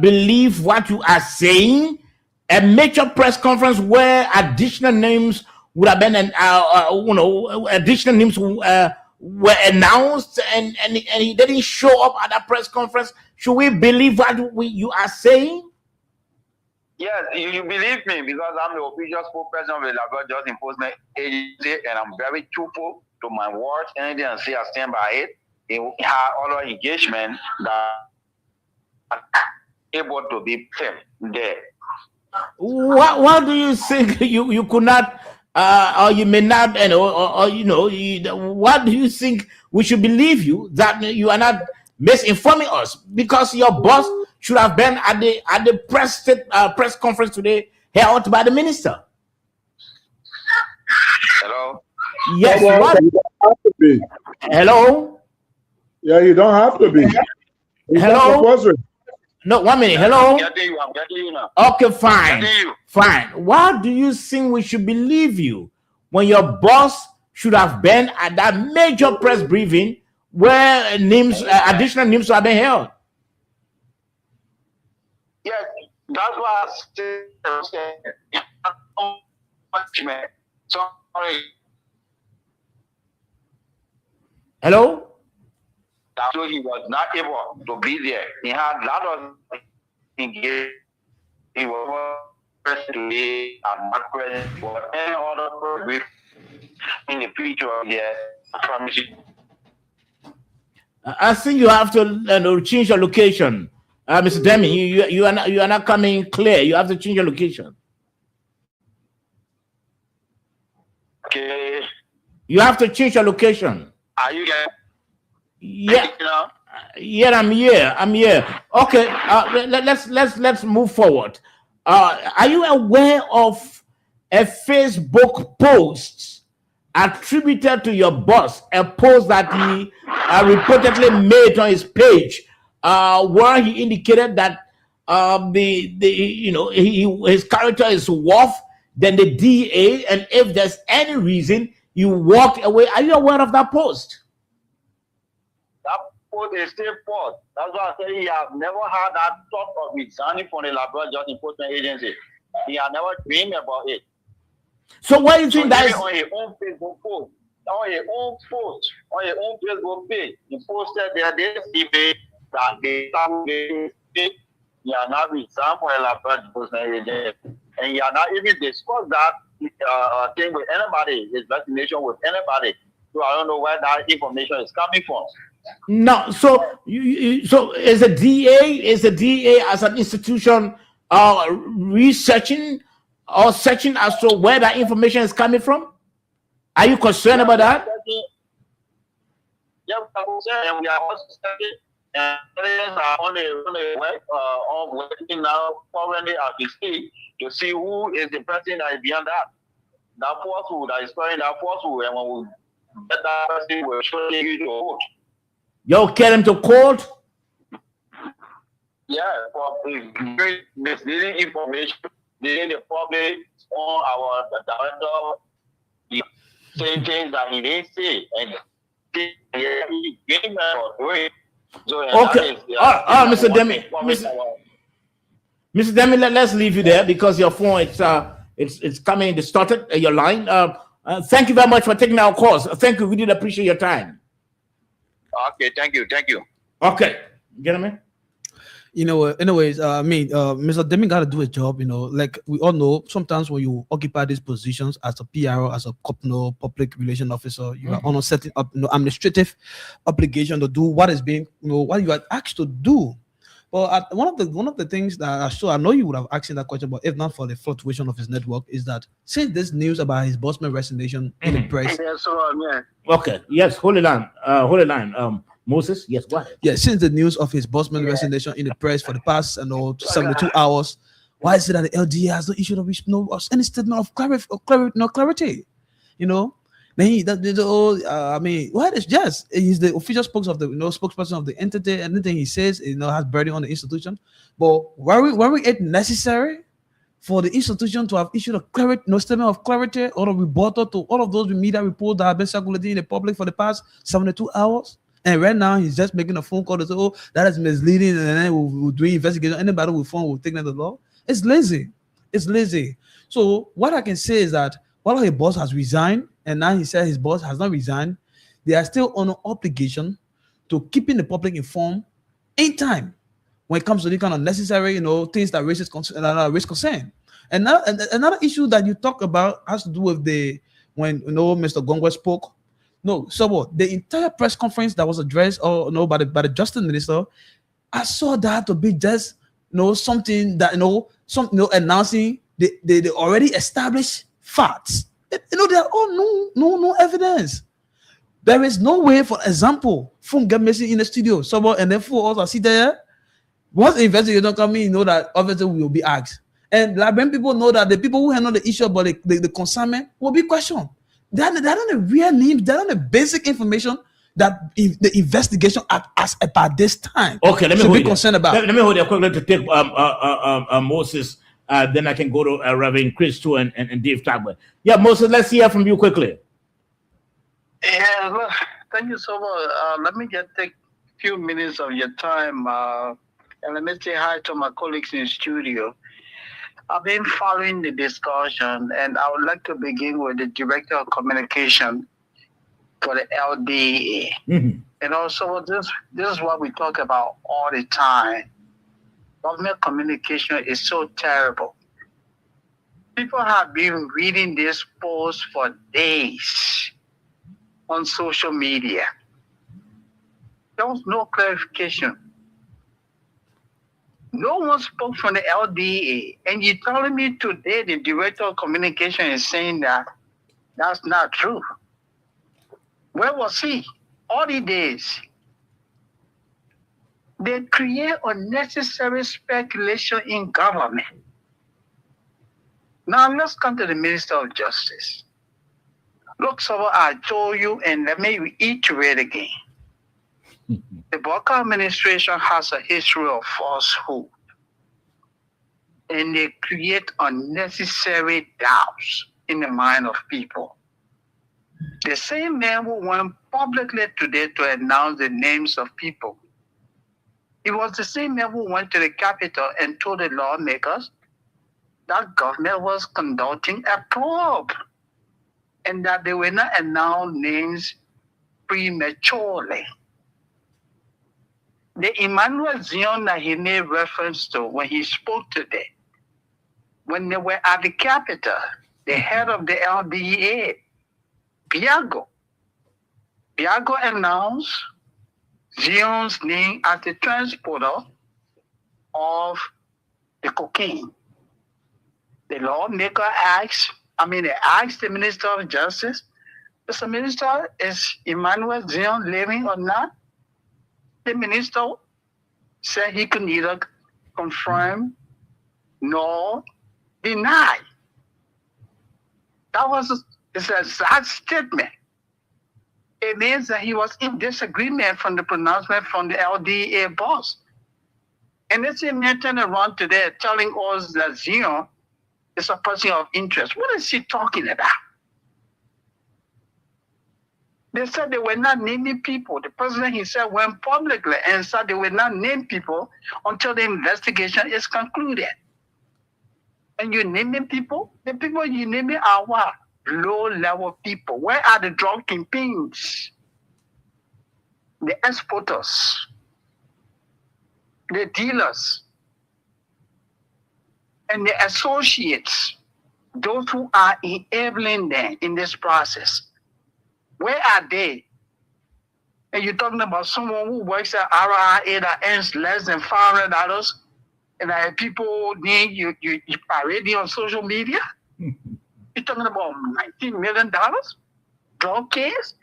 believe what you are saying? A major press conference where additional names would have been, additional names were announced, and he didn't show up at that press conference. Should we believe what you are saying? Yes, you believe me because I'm the official spokesperson of the Labrador Drug Enforcement Agency, and I'm very truthful to my words. Anything I say, I stand by it. He had other engagement that able to be kept there. What do you think you could not, or you may not, what do you think we should believe you that you are not misinforming us? Because your boss should have been at the press conference today held by the minister. Hello. Yes. Well, What? you don't have to be. Hello. Yeah, you don't have to be. It's not Hello? compulsory. No, 1 minute. Hello. I'm getting you now. Okay, fine. Getting you. Fine. Why do you think we should believe you when your boss should have been at that major press briefing where names, additional names have been held? Yes, that's why I said, sorry. Hello? So he was not able to be there. He had a lot of engagement. He was present today and not present for any other program in the future. Yes, I promise you. I think you have to change your location. Mr. Deming, you are not coming clear. You have to change your location. Okay. You have to change your location. Are you there? Yeah. You know? Yeah, I'm here. Okay, let's move forward. Are you aware of a Facebook post attributed to your boss, a post that he reportedly made on his page, where he indicated that his character is worse than the DA, and if there's any reason you walked away. Are you aware of that post? That post is still false. That's why I say he has never had that thought of resigning from the Labrador Just Enforcement Agency. He has never dreamed about it. So why do you think that is on his own Facebook post? On his own post, on his own Facebook page, he posted there this evening that they are not resigned from the Labrador Enforcement Agency, and he has not even discussed that thing with anybody, his vaccination with anybody. So I don't know where that information is coming from. No, so so is the DA as an institution researching or searching as to where that information is coming from? Are you concerned about that? Yeah, we are also studying, and are on working now currently as we speak to see who is the person that is behind that. That falsehood that is spreading that falsehood, and when we get that person, we'll show you to vote. You'll get him to court? Yeah, for misleading information, leading the public on our director, saying things that he didn't say, and he getting doing. So, okay. Mr. Demi, Mr. Demi, let's leave you there because your phone it's coming distorted. Your line. Thank you very much for taking our calls. Thank you. We did appreciate your time. Okay, thank you. Okay, gentlemen. Anyways, Mr. Demi got to do a job. Like we all know, sometimes when you occupy these positions as a PRO, as a public relation officer, you are on a setting up administrative obligation to do what is being, what you are asked to do. Well, one of the things that I know you would have asked him that question, but if not for the fluctuation of his network, is that since this news about his Bosman resignation in the press. Okay. Yes. Hold the line. Moses. Yes. Go ahead. Yeah. Since the news of his Bosman resignation in the press for the past 72 hours, why is it that the LDA has not issued any statement of clarity? Then what is just he's the official spokesperson of the entity. Anything he says, has burden on the institution. But were it necessary for the institution to have issued a statement of clarity or a rebuttal to all of those media reports that have been circulating in the public for the past 72 hours? And right now he's just making a phone call to say, that is misleading, and then we'll do investigation. Anybody with phone will take that to the law. It's lazy. So what I can say is that while his boss has resigned, and now he said his boss has not resigned, they are still on an obligation to keeping the public informed in time when it comes to the kind of necessary, things that raise concern. And another issue that you talk about has to do with when Mr. Gongwe spoke. No, so what? The entire press conference that was addressed by the Justice Minister, I saw that to be just something that announcing the already established facts. There are all no evidence. There is no way, for example, from get missing in the studio, someone and then 4 hours I see there. Once the investigation come in, that obviously will be asked. And like when people know that the people who handle the issue about the consignment will be questioned. They're not the real names, they're not the basic information that the investigation as about this time. Okay, let me be concerned about. Let me hold you quickly to take Moses. Then I can go to Reverend Chris too and Dave Tagba. Yeah, Moses, let's hear from you quickly. Yeah, look, thank you so much. Let me just take a few minutes of your time and let me say hi to my colleagues in the studio. I've been following the discussion, and I would like to begin with the Director of Communication for the LDA. Mm-hmm. And also, this is what we talk about all the time. Government communication is so terrible. People have been reading this post for days on social media. There was no clarification. No one spoke from the LDA. And you're telling me today the Director of Communication is saying that that's not true. Where was he? All the days. They create unnecessary speculation in government. Now let's come to the Minister of Justice. Look, so I told you, and let me reiterate again. The Bawker administration has a history of falsehood, and they create unnecessary doubts in the mind of people. The same man who went publicly today to announce the names of people, it was the same man who went to the Capitol and told the lawmakers that government was conducting a probe and that they were not announce names prematurely. The Emmanuel Zion that he made reference to when he spoke today, when they were at the Capitol, the head of the LDA, Biago announced Zion's name as the transporter of the cocaine. The lawmaker asked the Minister of Justice, Mr. Minister, is Emmanuel Zion living or not? The minister said he could neither confirm nor deny. It's a sad statement. It means that he was in disagreement from the pronouncement from the LDA boss. And this man turned around today telling us that Zion is a person of interest. What is he talking about? They said they were not naming people. The president, he said, went publicly and said they will not name people until the investigation is concluded. And you naming people? The people you naming are what? Low-level people. Where are the drug kingpins? The exporters, the dealers, and the associates, those who are enabling them in this process. Where are they? And you're talking about someone who works at RIA that earns less than $500, and people need you parading on social media? You're talking about $19 million? Drug case?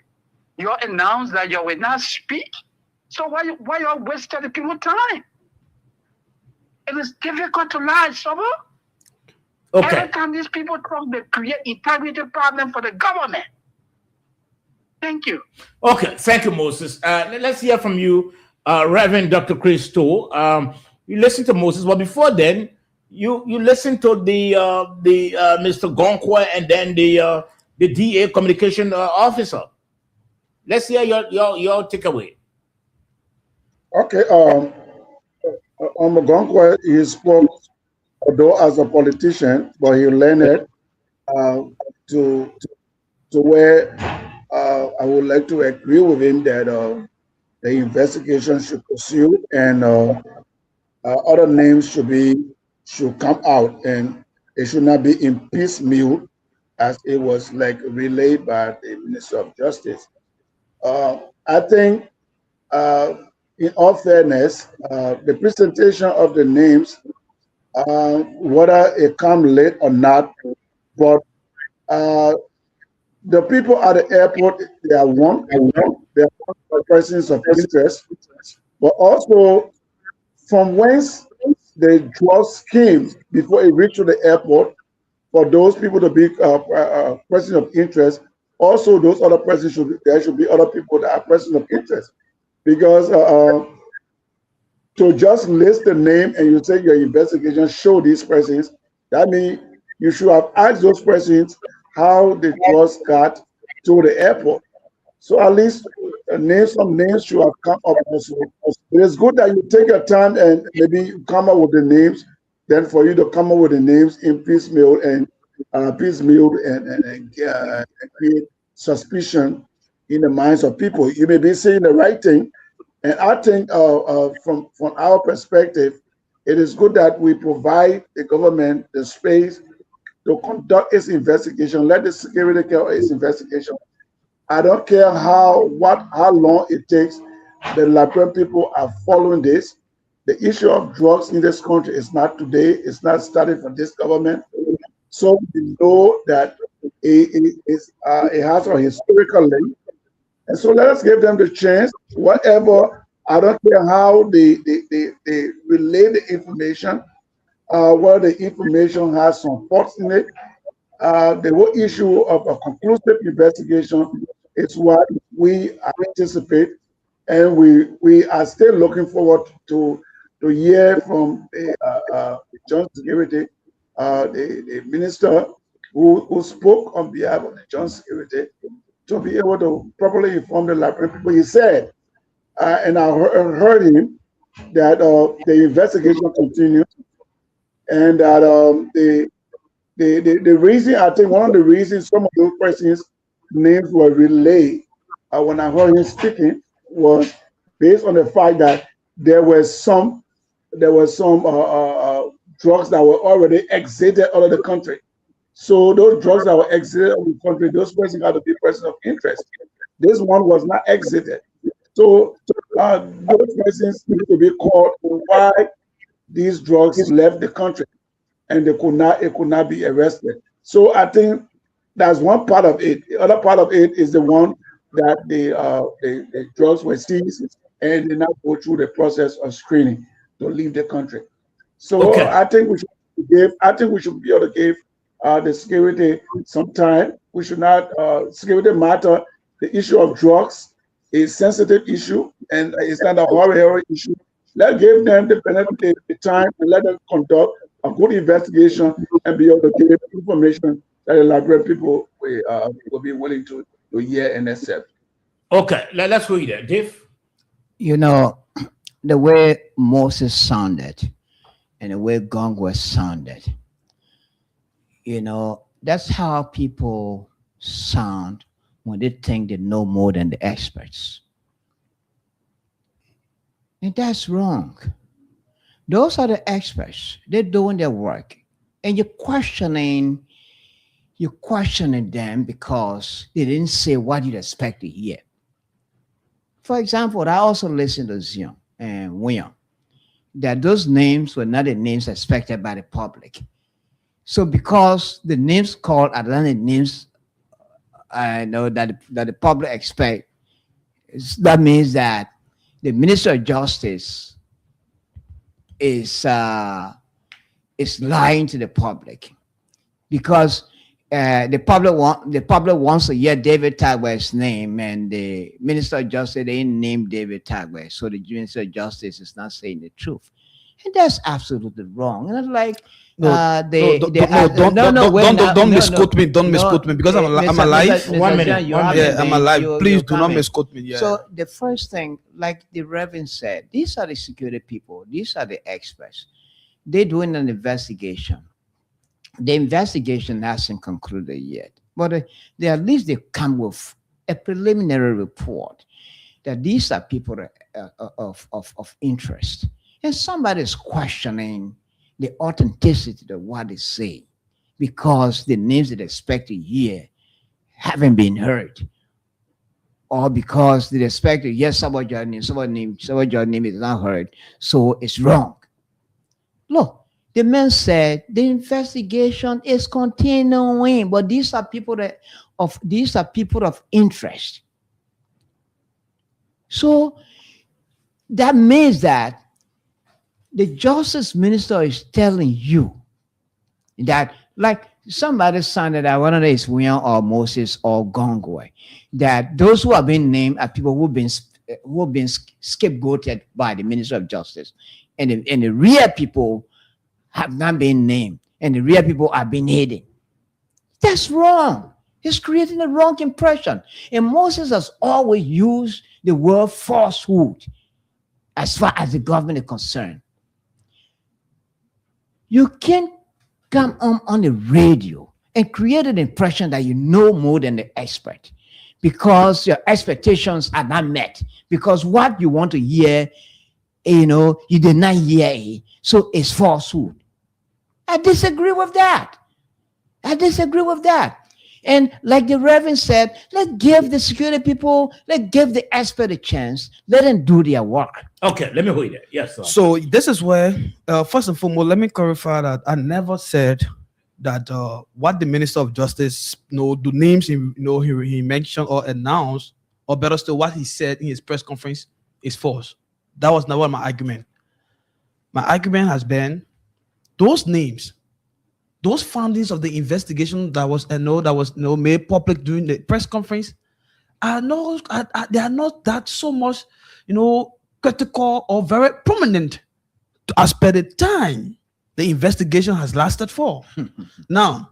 You announced that you will not speak? So why you wasting the people's time? It is difficult to lie, Sobo. Okay. Every time these people talk, they create integrity problem for the government. Thank you. Okay, thank you, Moses. Let's hear from you, Reverend Dr. Christo. You listened to Moses, but before then, you listened to the Mr. Gonkwa and then the DA communication officer. Let's hear your takeaway. Okay. On Gonkwa, he spoke, although as a politician, but he learned to where I would like to agree with him that the investigation should pursue and other names should come out, and it should not be in piecemeal as it was like relayed by the Minister of Justice. I think, in all fairness, the presentation of the names, whether it come late or not, but the people at the airport, they are one persons of interest, but also from whence the drugs came before it reached to the airport, for those people to be persons of interest. Also, those other persons there should be other people that are persons of interest, because to just list the name and you say your investigation show these persons, that means you should have asked those persons how the drugs got to the airport. So at least some names should have come up also. It is good that you take your time and maybe come up with the names, then for you to come up with the names in piecemeal and create suspicion in the minds of people. You may be saying the right thing, and I think from our perspective, it is good that we provide the government the space to conduct its investigation. Let the security carry its investigation. I don't care how long it takes. The Liberian people are following this. The issue of drugs in this country is not today. It's not started from this government. So we know that it has a historical link. And so let us give them the chance. Whatever, I don't care how they relay the information. where the information has some faults in it. The whole issue of a conclusive investigation is what we anticipate, and we are still looking forward to hear from the Joint Security, the minister who spoke on behalf of the Joint Security, to be able to properly inform the Liberian people. He said, and I heard him, that the investigation continues, and that the reason, I think one of the reasons some of those persons' names were relayed when I heard him speaking was based on the fact that there were some drugs that were already exited out of the country. So those drugs that were exited out of the country, those persons had to be persons of interest. This one was not exited. So those persons need to be called why these drugs left the country, and it could not be arrested. So I think that's one part of it. The other part of it is the one that the drugs were seized and did not go through the process of screening to leave the country. So I think we should be able to give the security some time. We should not security matter. The issue of drugs is a sensitive issue, and it's not a hurry issue. Let's give them the benefit, the time, and let them conduct a good investigation and be able to give information that the Liberian people will be willing to hear and accept. Okay, let's read it. Dave? You know, the way Moses sounded and the way Gongwe sounded, you know, that's how people sound when they think they know more than the experts. And that's wrong. Those are the experts. They're doing their work. And you're questioning them because they didn't say what you'd expect to hear. For example, I also listened to Zion and William, that those names were not the names expected by the public. So because the names called are not the names I know that the public expect, that means that the Minister of Justice is lying to the public, because the public wants to hear David Tagwe's name, and the Minister of Justice didn't name David Tagwe, so the Minister of Justice is not saying the truth, and that's absolutely wrong. And it's like don't misquote me. Don't misquote me, because I'm alive. 1 minute. Yeah, I'm alive. Please do not misquote me. Yeah. So the first thing, like the Reverend said, these are the security people. These are the experts. They're doing an investigation. The investigation hasn't concluded yet, but at least they come with a preliminary report that these are people of interest, and somebody is questioning the authenticity of what they say because the names that they expect to hear haven't been heard, or because they expect to hear somebody's name is not heard, so it's wrong. Look, the man said the investigation is continuing, but these are people of interest. So that means that the Justice Minister is telling you that, like somebody sounded that whether it's William or Moses or Gongwe, that those who have been named are people who've been scapegoated by the Minister of Justice, and the real people have not been named, and the real people have been hidden. That's wrong. It's creating a wrong impression. And Moses has always used the word falsehood as far as the government is concerned. You can't come on the radio and create an impression that you know more than the expert, because your expectations are not met, because what you want to hear, you did not hear it, so it's falsehood. I disagree with that. And like the Reverend said, let's give the security people, let's give the expert a chance, let them do their work. Okay, let me read it. Yes, sir. So this is where, first and foremost, let me clarify that I never said that what the Minister of Justice, the names he mentioned or announced, or better still, what he said in his press conference is false. That was never my argument. My argument has been those names, those findings of the investigation that was made public during the press conference they are not that so much critical or very prominent as per the time the investigation has lasted for. Now,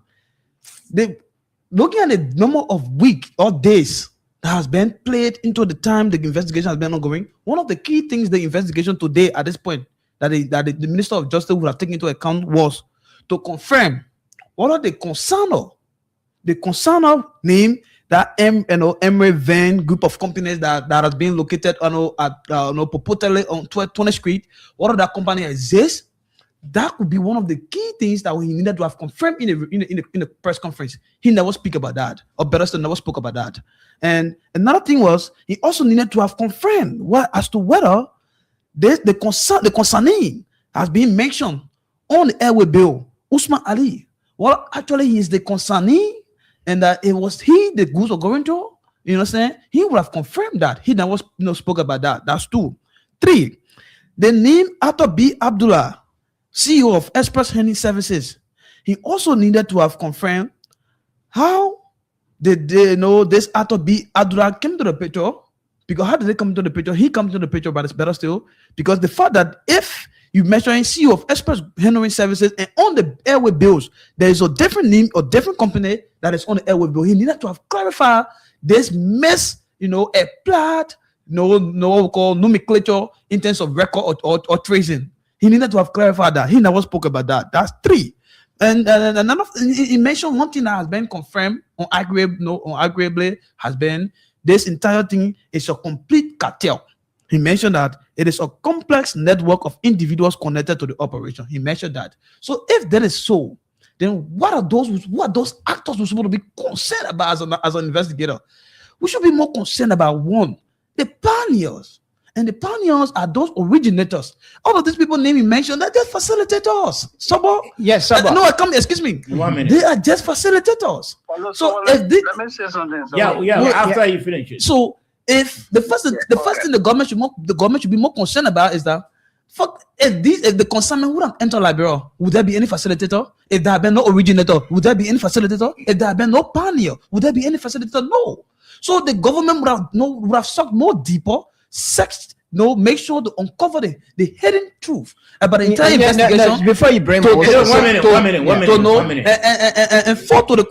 looking at the number of weeks or days that has been played into the time the investigation has been ongoing, one of the key things the investigation today at this point that the Minister of Justice would have taken into account was to confirm what are the concerner name that Emre Van group of companies that has been located purportedly on 20th Street. What other company exists? That could be one of the key things that we needed to have confirmed in the press conference. He never speak about that, or better still, never spoke about that. And another thing was he also needed to have confirmed as to whether the concerning has been mentioned on the airway bill, Usman Ali. Well, actually, he is the concerning. And that it was he the goods were going to, you know what I'm saying? He would have confirmed that. He never spoke about that. That's 2. 3, the name Ato B. Abdullah, CEO of Express Handling Services. He also needed to have confirmed how did they know this Ato B. Abdullah came to the picture. Because how did they come to the picture? He comes to the picture, but it's better still. Because the fact that if you mention CEO of Express Handling Services and on the airway bills, there is a different name or different company that is on the airway bill. He needed to have clarified this mess, a plot, nomenclature in terms of record or tracing. He needed to have clarified that. He never spoke about that. That's 3. And another, he mentioned one thing that has been confirmed arguably has been this entire thing is a complete cartel. He mentioned that it is a complex network of individuals connected to the operation. He mentioned that. So if that is so, then what are those actors we're supposed to be concerned about as an investigator? We should be more concerned about one, the pioneers. And the pioneers are those originators. All of these people named you mentioned, they're just facilitators. Sabo? Yes, Sabo. No, excuse me. 1 minute. They are just facilitators. So let me say something. After you finish it. So if the first thing the government should be more concerned about is that if the consignment would have entered Liberia, would there be any facilitator? If there had been no originator, would there be any facilitator? If there had been no pioneer, would there be any facilitator? No. So the government would have sought more deeper, make sure to uncover the hidden truth about the entire investigation. Before you bring one minute. And four to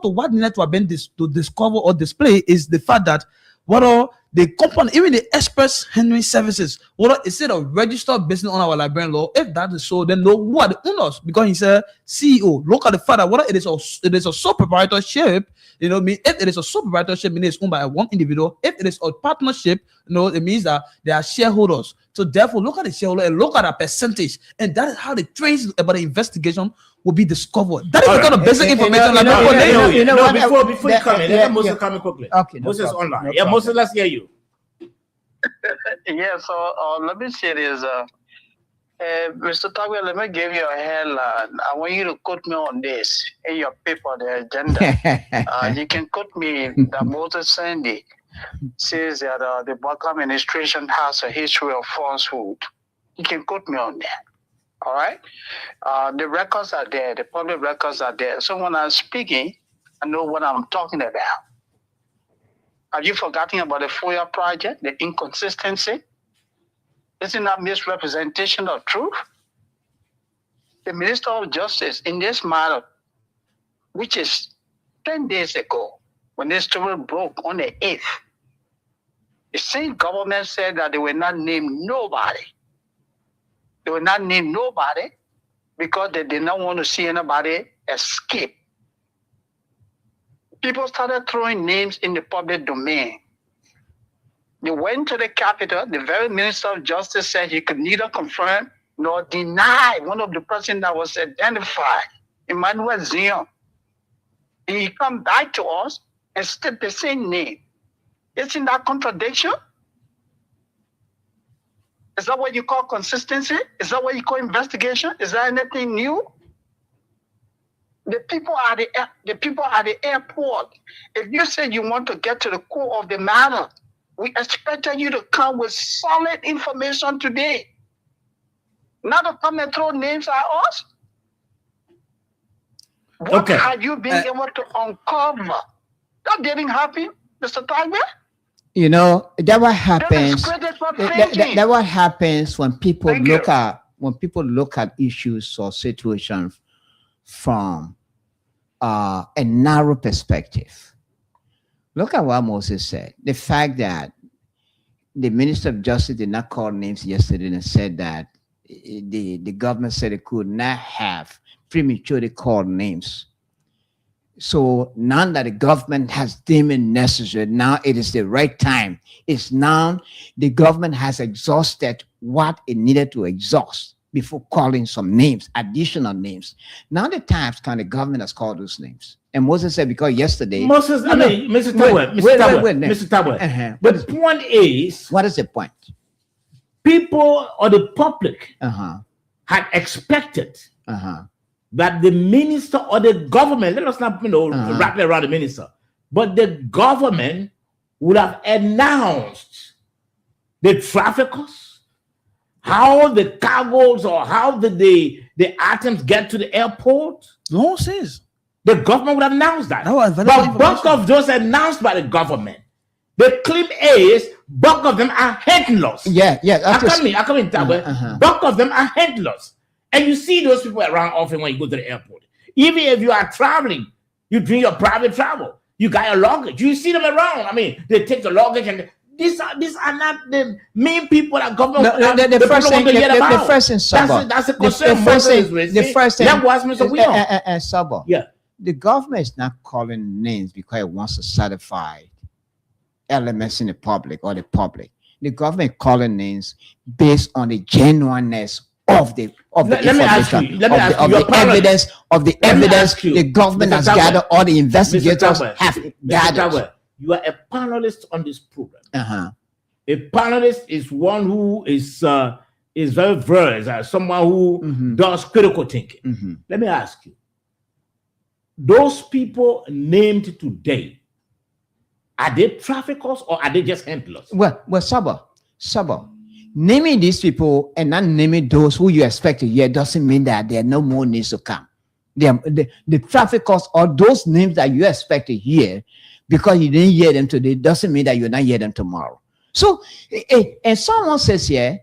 what needed to have been to discover or display is the fact that whether the company, even the Express Handling Services, whether it's a registered business on our Liberian law, if that is so, then know who are the owners, because he said CEO. Look at the fact that whether it is a sole proprietorship, if it is a sole proprietorship, meaning it's owned by one individual. If it is a partnership, it means that they are shareholders. So therefore, look at the shareholder and look at a percentage, and that is how the trace about the investigation will be discovered. That is the kind of basic information. Before you come in, let Moses come in quickly. Okay, Moses online. Moses, let's hear you. Yeah, so let me say this. Mr. Tagwe, let me give you a headline. I want you to quote me on this in your paper, the agenda. You can quote me that Moses Sandy says that the Baka administration has a history of falsehood. You can quote me on that. All right? The records are there. The public records are there. So when I'm speaking, I know what I'm talking about. Have you forgotten about the FOIA project, the inconsistency? Isn't that misrepresentation of truth? The Minister of Justice in this matter, which is 10 days ago, when this story broke on the 8th, the same government said that they will not name nobody. They will not name nobody because they did not want to see anybody escape. People started throwing names in the public domain. They went to the Capitol. The very Minister of Justice said he could neither confirm nor deny one of the person that was identified, Emmanuel Zion. And he come back to us and state the same name. Isn't that contradiction? Is that what you call consistency? Is that what you call investigation? Is there anything new? The people at the airport, if you say you want to get to the core of the matter, we expected you to come with solid information today. Now to come and throw names at us? What Okay. had you been able to uncover? That didn't happen, Mr. Tagbe? You know, that what That is happens. credit for That thinking. what happens when people Thank look you. at issues or situations from a narrow perspective. Look at what Moses said. The fact that the Minister of Justice did not call names yesterday and said that the government said it could not have prematurely called names. So now that the government has deemed it necessary, now it is the right time. It's now the government has exhausted what it needed to exhaust before calling some names, additional names. Now the times kind of government has called those names. And Moses said, because yesterday. Moses, I No, mean, Mr. wait, Tabwe, Mr. wait, Tabwe, wait, Mr. Tabwe. Uh-huh. The point is, What is the point? people or the public Uh-huh. had expected Uh-huh. that the minister or the government, let us not wrap it around the minister, but the government would have announced the traffickers, how the cargoes or how the items get to the airport. No says. The government would have announced that. That was valuable But bulk of those announced by the government, the claim is bulk of them are handlers. Yeah, yeah. I that's come in, Tabwe. Uh-huh. Bulk of them are handlers. And you see those people around often when you go to the airport. Even if you are traveling, you bring your private travel, you got your luggage, you see them around. I mean, they take the luggage and these are not the main people that government the first thing, the first thing, Sabo. That's a The concern. first thing, That was Mr. William. Sabo. Yeah. The government is not calling names because it wants to satisfy elements in the public or the public. The government calling names based on the genuineness of the Let me ask you. information, Let me ask you. of Your the panel- evidence Let me evidence ask you, the government Mr. has Tabwe. gathered, all the investigators Tabwe, have Mr. gathered. Tabwe, you are a panelist on this program. Uh-huh. A panelist is one who is very versed, someone who Mhm. does critical thinking. Mhm. Let me ask you: those people named today, are they traffickers or are they just handlers? Well, Sabo, naming these people and not naming those who you expect to hear doesn't mean that there are no more names to come. The traffickers or those names that you expect to hear because you didn't hear them today doesn't mean that you'll not hear them tomorrow. So, and someone says here,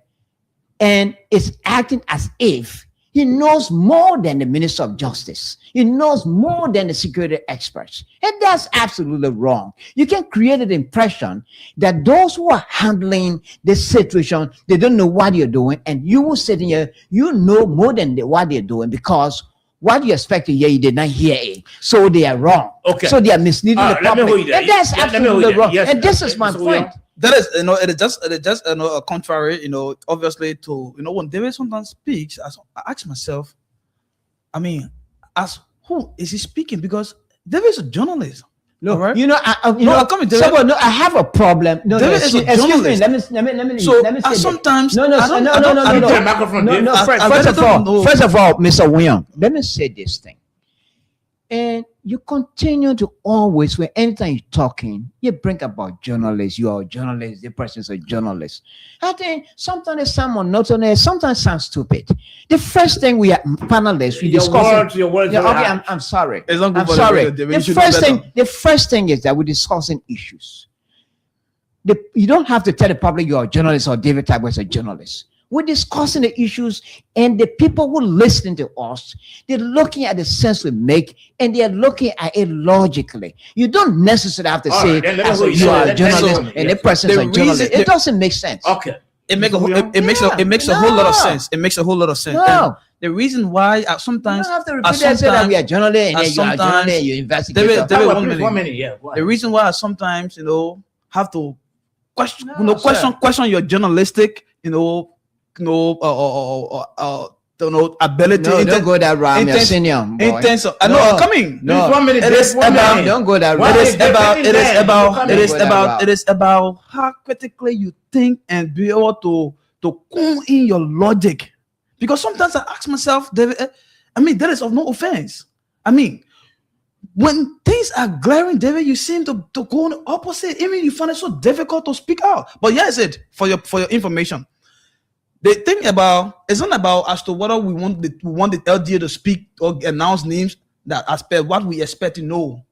and it's acting as if he knows more than the Minister of Justice. He knows more than the security experts. And that's absolutely wrong. You can create an impression that those who are handling this situation, they don't know what you're doing. And you will sit in here, you know more than what they're doing because what you expect to hear, you did not hear it. So they are wrong. Okay. So they are misleading the Let me hold public. you there. And that's Let me hold you absolutely there. wrong. Yes, And this is my Mr. William. point. That is, it is just a contrary, obviously to, when David sometimes speaks, I ask myself, I mean, as who is he speaking? Because David is a journalist. No, right? I'm coming, David. Someone, no, I have a problem. No, David is a excuse me. journalist. Let me So let me say this. sometimes No. Give me the microphone, Dave. First of all, Mr. William, let me say this thing. And you continue to always, when anytime you're talking, you bring about journalists. You are a journalist. The person's a journalist. I think sometimes it sounds monotonous. Sometimes it sounds stupid. The first thing we are panelists, we discuss. Your words. Yeah, are okay, hard. I'm sorry. It's not good I'm for sorry. the radio. You should know better. The first thing is that we're discussing issues. You don't have to tell the public you're a journalist or David Tagbe is a journalist. We're discussing the issues, and the people who listen to us, they're looking at the sense we make, and they're looking at it logically. You don't necessarily have to All say right, then let me as hold a, you you there. are a Let me journalist hold you. and Yes. the person's The a journalist. reason- It doesn't make sense. Okay. It makes a whole lot of sense. It makes a whole lot of sense. No. And the reason why You sometimes don't have to repeat that and say that we are journalists and then you are a journalist and you investigate. David, Tabwe, one please, minute. 1 minute. Yeah. go the ahead. reason why I sometimes have to question No, question your journalistic ability. No, don't go that route. I'm your intense- senior boy. intense. I know No. I'm coming. No. Please, 1 minute. It is Dave, 1 about- minute. Don't go that Why route. It is They're about getting there. it is about how critically you think and be able to come in your logic. Because sometimes I ask myself, David, that is of no offense. When things are glaring, David, you seem to go on the opposite. Even you find it so difficult to speak out. But yes, for your information, The thing about it's not about as to whether we want the LDA to speak or announce names that as per what we expect to know.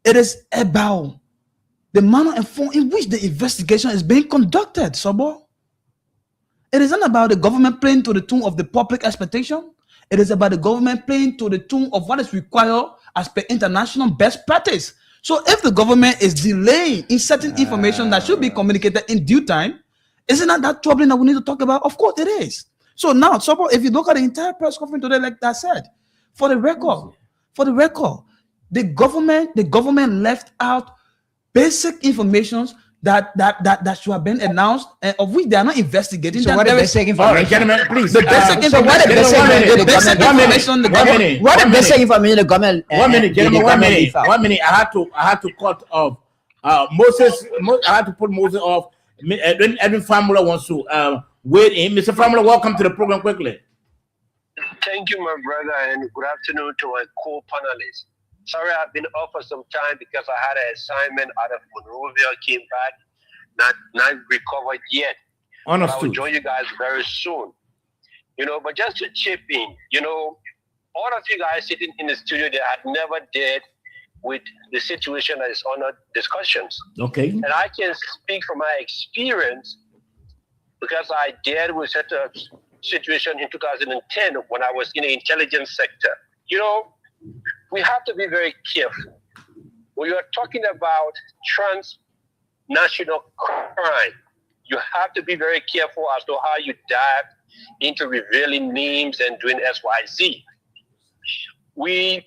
It is about the manner and form in which the investigation is being conducted, Sobo. It is not about the government playing to the tune of the public expectation. It is about the government playing to the tune of what is required as per international best practice. So if the government is delaying in certain information that should be communicated in due time, isn't that troubling that we need to talk about? Of course it is. So now, Sobo, if you look at the entire press conference today, like I said, for the record, the government left out basic informations that should have been announced, and of which they are not investigating. So what is basic information? All right, gentlemen, please. The basic So what is basic information? What is basic information the government? 1 minute, gentlemen. 1 minute. 1 minute. I had to cut off Moses. I had to put Moses off. Edwin Famula wants to wait in. Mr. Famula, welcome to the program quickly. Thank you, my brother, and good afternoon to my co-panelists. Sorry, I've been off for some time because I had an assignment out of Monrovia, came back, not recovered yet. Understood. I will join you guys very soon. But just to chip in, all of you guys sitting in the studio that had never dealt with the situation that is under discussions. Okay. And I can speak from my experience because I dealt with such a situation in 2010 when I was in the intelligence sector. We have to be very careful. When you are talking about transnational crime, you have to be very careful as to how you dive into revealing names and doing XYZ. We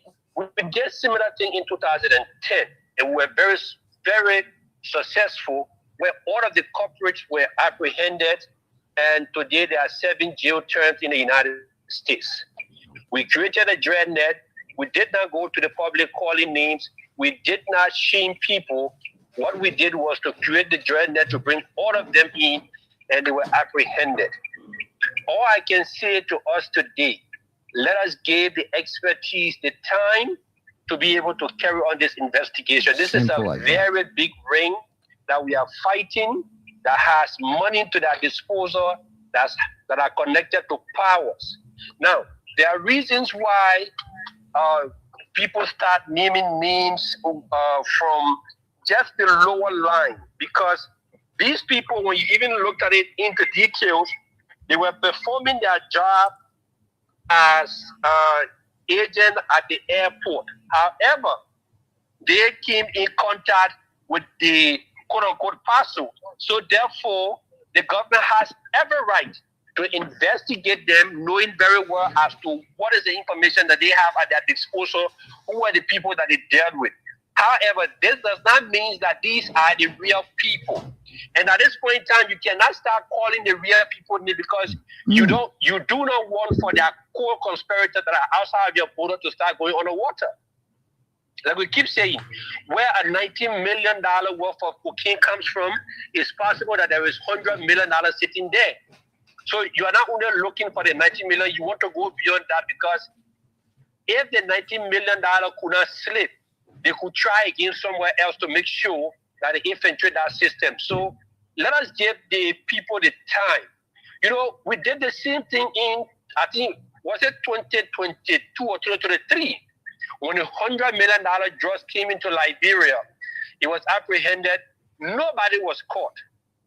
did similar thing in 2010, and we were very, very successful where all of the culprits were apprehended, and today they are serving jail terms in the United States. We created a dreadnet. We did not go to the public calling names. We did not shame people. What we did was to create the dreadnet to bring all of them in, and they were apprehended. All I can say to us today, let us give the expertise the time to be able to carry on this investigation. This is a very big ring that we are fighting that has money to their disposal that are connected to powers. Now, there are reasons why people start naming names from just the lower line, because these people, when you even looked at it into details, they were performing their job as agents at the airport. However, they came in contact with the quote-unquote parcel. So therefore, the government has every right to investigate them, knowing very well as to what is the information that they have at their disposal, who are the people that they dealt with. However, this does not mean that these are the real people. And at this point in time, you cannot start calling the real people because you do not want for their core conspirators that are outside of your border to start going underwater. Like we keep saying, where a $19 million worth of cocaine comes from, it's possible that there is $100 million sitting there. So you are not only looking for the $19 million, you want to go beyond that, because if the $19 million could not slip, they could try again somewhere else to make sure that they infiltrate that system. So let us give the people the time. We did the same thing in, I think, was it 2022 or 2023? When $100 million drugs came into Liberia, it was apprehended. Nobody was caught.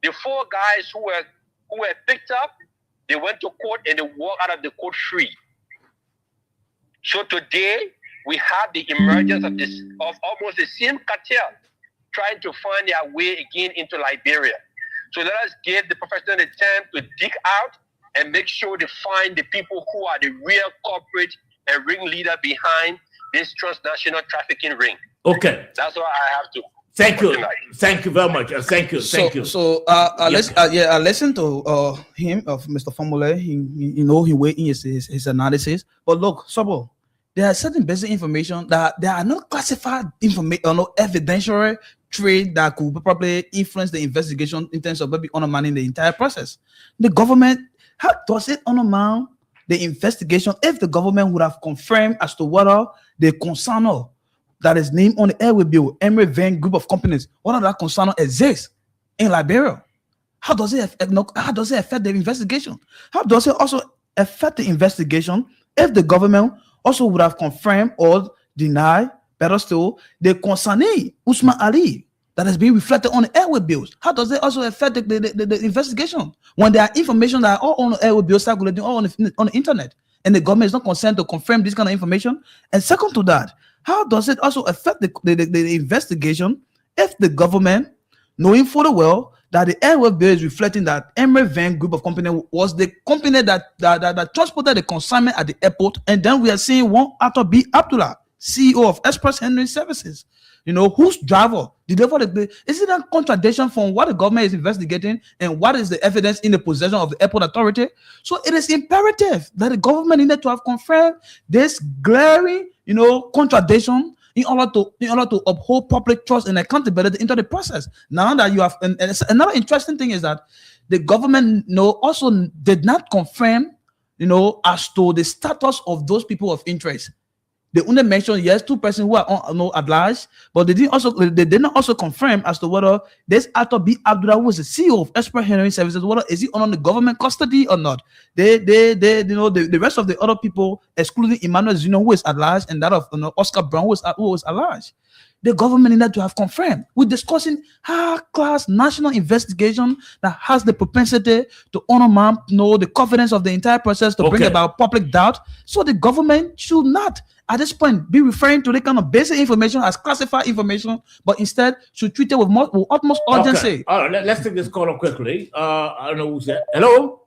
The 4 guys who were picked up, they went to court and they walked out of the court free. So today we have the emergence of almost the same cartel trying to find their way again into Liberia. So let us give the professional the time to dig out and make sure they find the people who are the real culprit and ringleader behind this transnational trafficking ring. Okay. That's what I have to. Thank you. Thank you very much. Thank you. So I listened to him, of Mr. Famule. He weighed in his analysis. But look, Sobo, there are certain basic information that there are no classified information or no evidentiary trade that could probably influence the investigation in terms of maybe undermining the entire process. The government, how does it undermine the investigation if the government would have confirmed as to whether the concerno that is named on the airway bill, Emery Van group of companies, whether that concerno exists in Liberia? How does it affect the investigation? How does it also affect the investigation if the government also would have confirmed or denied, better still, the concerning Usman Ali that is being reflected on the airway bills? How does it also affect the investigation when there are information that are all on the airway bills circulating all on the internet, and the government is not concerned to confirm this kind of information? And second to that, how does it also affect the investigation if the government, knowing full well that the airway bill is reflecting that Emirates Van group of company was the company that transported the consignment at the airport, and then we are seeing one Arthur B. Abdullah, CEO of Express Handling Services, whose driver delivered the. Is it a contradiction from what the government is investigating and what is the evidence in the possession of the airport authority? So it is imperative that the government needed to have confirmed this glaring, contradiction in order to uphold public trust and accountability into the process. Now that you have, and another interesting thing is that the government also did not confirm, as to the status of those people of interest. They only mentioned, yes, 2 persons who are at large, but they did not also confirm as to whether this Arthur B. Abdullah, who is the CEO of Express Handling Services, whether is he under the government custody or not. The rest of the other people, excluding Emmanuel Zino, who is at large, and that of Oscar Brown, who is at large. The government needed to have confirmed. We're discussing high-class national investigation that has the propensity to undermine, the confidence of the entire process, to bring about public doubt. So the government should not, at this point, be referring to the kind of basic information as classified information, but instead should treat it with utmost urgency. Okay. All right, let's take this call up quickly. I don't know who's there. Hello?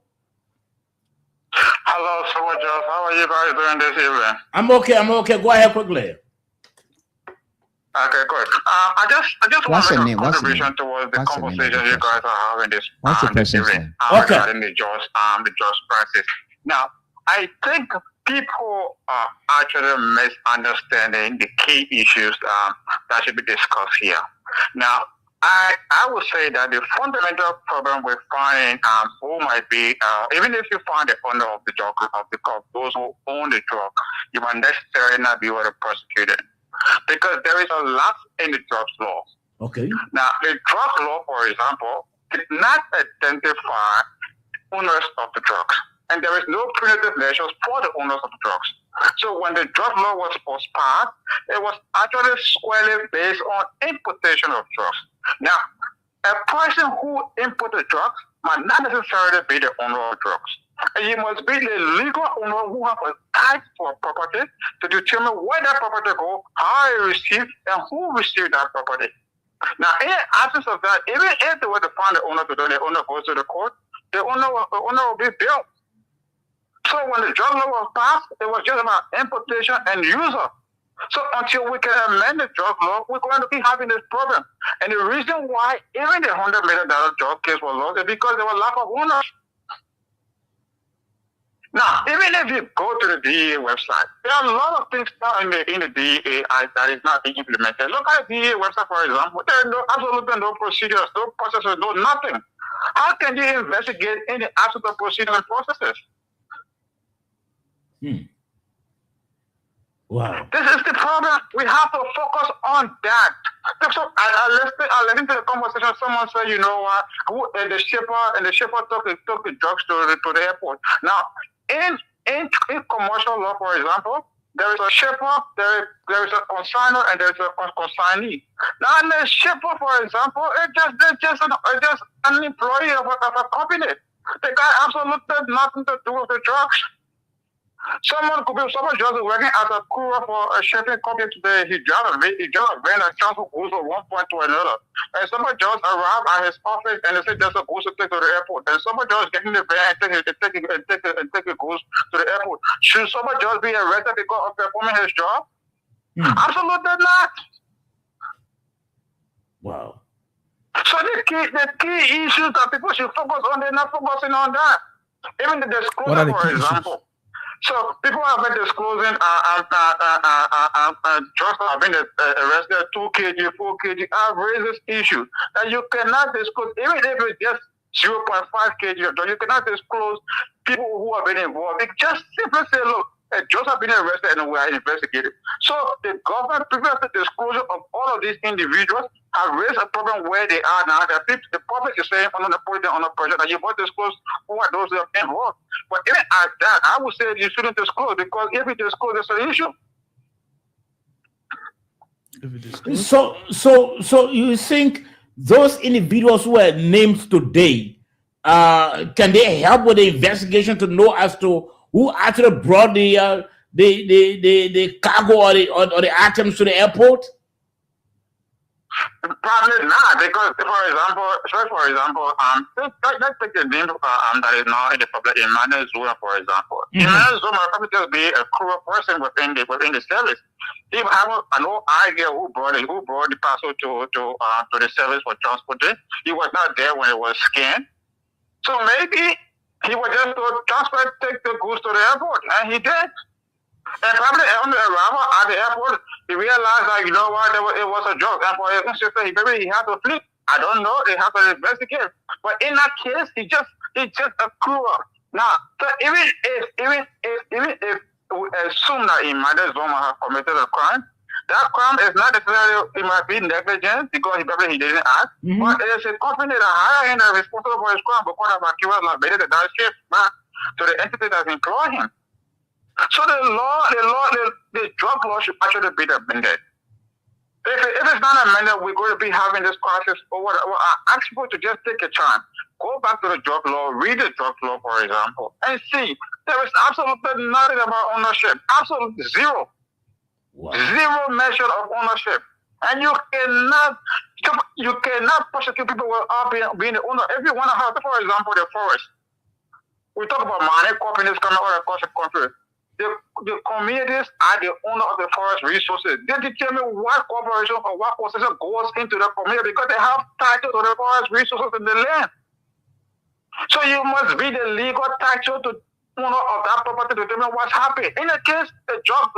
Hello, soldiers. How are you guys doing this evening? I'm okay. Go ahead quickly. Okay, good. I just want to make a contribution towards the conversation you guys are having this evening regarding the George crisis. Now, I think people are actually misunderstanding the key issues that should be discussed here. Now, I would say that the fundamental problem we're finding who might be, even if you find the owner of the drug, those who own the drug, you might necessarily not be able to prosecute it. Because there is a lapse in the drugs law. Okay. Now, the drug law, for example, did not identify owners of the drugs. And there is no punitive measures for the owners of the drugs. So when the drug law was passed, it was actually squarely based on importation of drugs. Now, a person who imported drugs might not necessarily be the owner of drugs. And you must be the legal owner who has a right for property to determine where that property goes, how it received, and who received that property. Now, in the absence of that, even if they were to find the owner today, the owner goes to the court, the owner will be billed. So when the drug law was passed, it was just about importation and user. So until we can amend the drug law, we're going to keep having this problem. And the reason why even the $100 million drug case was lost is because there was lack of owners. Now, even if you go to the DEA website, there are a lot of things now in the DEA that is not being implemented. Look at the DEA website, for example. There are absolutely no procedures, no processes, no nothing. How can you investigate in the absence of procedures and processes? Wow. This is the problem. We have to focus on that. So I listened to the conversation. Someone said, you know what, the shipper took the drugs to the airport. Now, in commercial law, for example, there is a shipper, there is a consignor, and there is a consignee. Now, the shipper, for example, is just an employee of a company. They got absolutely nothing to do with the drugs. Someone just working as a courier for a shipping company today. He just ran a transfer goods from one point to another. And somebody just arrived at his office and they said there's a goods to take to the airport. And somebody just get in the van and take the goods to the airport. Should somebody just be arrested because of performing his job? Absolutely not. Wow. So the key issues that people should focus on, they're not focusing on that. Even the disclosure, for example. So people have been disclosing drugs have been arrested 2 kg, 4 kg. I've raised this issue that you cannot disclose, even if it's just 0.5 kg of drugs, you cannot disclose people who have been involved. They just simply say, look, drugs have been arrested and we are investigating. So the government prevents the disclosure of all of these individuals have raised a problem where they are now. The public is saying on the pressure that you must disclose who are those that are involved. But even at that, I would say you shouldn't disclose, because if you disclose, it's an issue. So you think those individuals who are named today, can they help with the investigation to know as to who actually brought the cargo or the items to the airport? Probably not, because for example, let's take the name that is now in the public, Emmanuel Zuma, for example. Emmanuel Zuma probably just be a cruel person within the service. He have no idea who brought the parcel to the service for transporting. He was not there when it was scanned. So maybe he was just to take the goods to the airport, and he did. And probably on the arrival at the airport, he realized that, you know what, it was a joke. And for his sister, he had to flee. I don't know. They have to investigate. But in that case, he just a cruel. Now, so even if we assume that Emmanuel Zuma has committed a crime, that crime is not necessarily, it might be negligence because he didn't act, but it is a company that hired him that is responsible for his crime because of accused liability that shift back to the entity that employed him. So the drug law should actually be amended. If it's not amended, we're going to be having this crisis or whatever. I ask people to just take a chance. Go back to the drug law, read the drug law, for example, and see there is absolutely nothing about ownership. Absolutely zero. Wow. Zero measure of ownership. And you cannot prosecute people without being the owner. If you want to have, for example, the forest. We talk about money companies coming all across the country. The communities are the owner of the forest resources. They determine what corporation or what concession goes into the community because they have title to the forest resources in the land. So you must be the legal title to owner of that property to determine what's happening. In the case, the job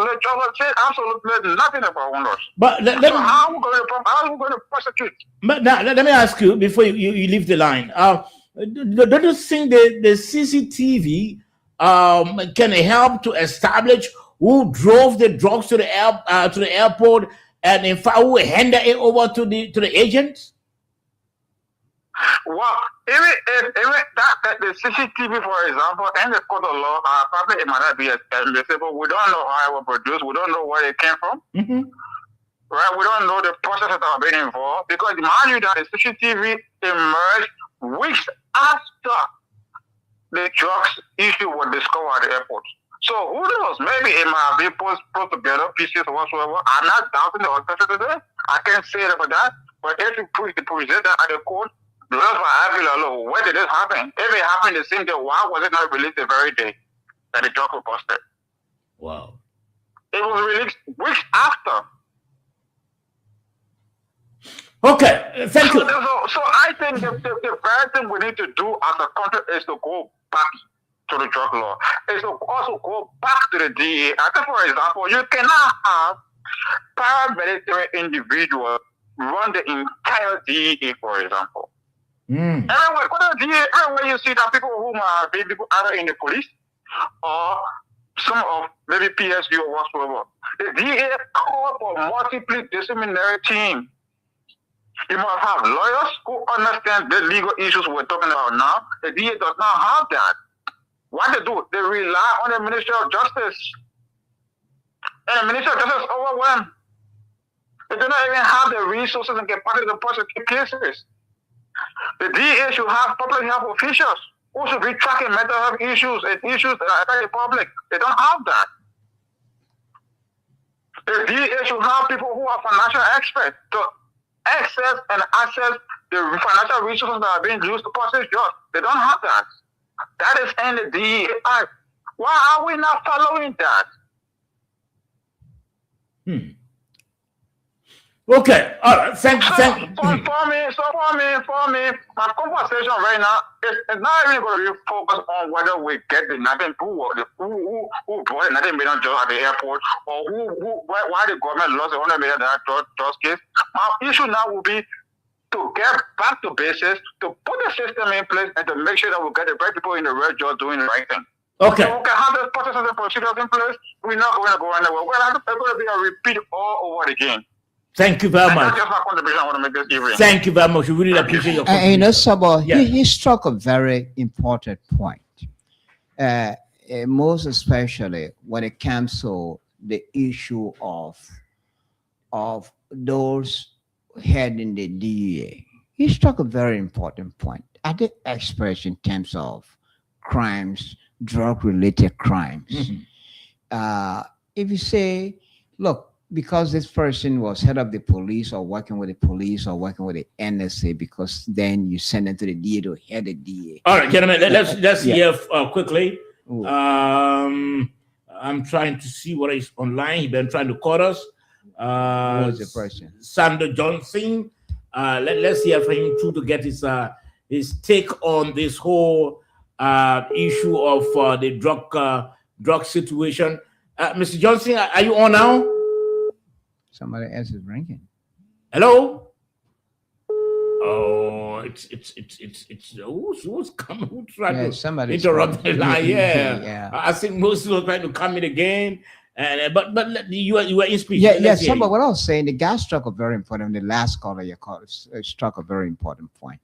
said absolutely nothing about owners. But how are we going to prosecute? But now, let me ask you before you leave the line. Don't you think the CCTV can help to establish who drove the drugs to the airport, and in fact who handed it over to the agents? Well, even that the CCTV, for example, and the code of law, probably it might not be admissible. We don't know how it was produced. We don't know where it came from. Right? We don't know the processes that have been involved because mind you that the CCTV emerged weeks after the drugs issue was discovered at the airport. So who knows? Maybe it might be put together pieces or whatsoever. I'm not doubting the authenticity. I can't say it about that. But if you present that at the court, lawyers will ask you, where did this happen? If it happened the same day, why was it not released the very day that the drug was busted? Wow. It was released weeks after. Okay, thank you. So I think the very thing we need to do as a country is to go back to the drug law. Is to also go back to the DEA. I think, for example, you cannot have paramilitary individuals run the entire DEA, for example. Everywhere you see that people who are people either in the police or some of maybe PSU or whatsoever, the DEA call for multidisciplinary team. You must have lawyers who understand the legal issues we're talking about now. The DA does not have that. What they do, they rely on the Ministry of Justice. And the Ministry of Justice is overwhelmed. They do not even have the resources and capacity to prosecute cases. The DA should have public health officials who should be tracking mental health issues and issues that affect the public. They don't have that. The DA should have people who are financial experts to access the financial resources that are being used to process drugs. They don't have that. That is in the DEA Act. Why are we not following that? Okay, all right. Thank you. For me, my conversation right now is not even going to be focused on whether we get the nothing who brought the $19 million at the airport or why the government lost the $100 million trust case. My issue now will be to get back to basics, to put the system in place, and to make sure that we get the right people in the right job doing the right thing. Okay. So we can have the processes and procedures in place. We're not going to go anywhere. It's going to be a repeat all over again. Thank you very And much. that's just my contribution I want to make this evening. Thank you very much. We really appreciate your And Sabo, Yeah. he struck a very important point. Most especially when it comes to the issue of those heading the DEA. He struck a very important point. At the express in terms of crimes, drug-related crimes. If you say, look, because this person was head of the police or working with the police or working with the NSA, because then you send them to the DA to head the DA. All right, gentlemen, let's Yeah. hear quickly. I'm trying to see what is online. He's been trying to call us. Who was the person? Sander Johnson. Let's hear from him too to get his take on this whole issue of the drug situation. Mr. Johnson, are you on now? Somebody else is ringing. Hello. Oh, it's who's coming? Who tried to somebody's interrupt the line? Yeah. Yeah. I think most people are trying to come in again. And but you were in speech. Yeah. Somebody, what I was saying, the guy struck a very important. The last caller you called struck a very important point.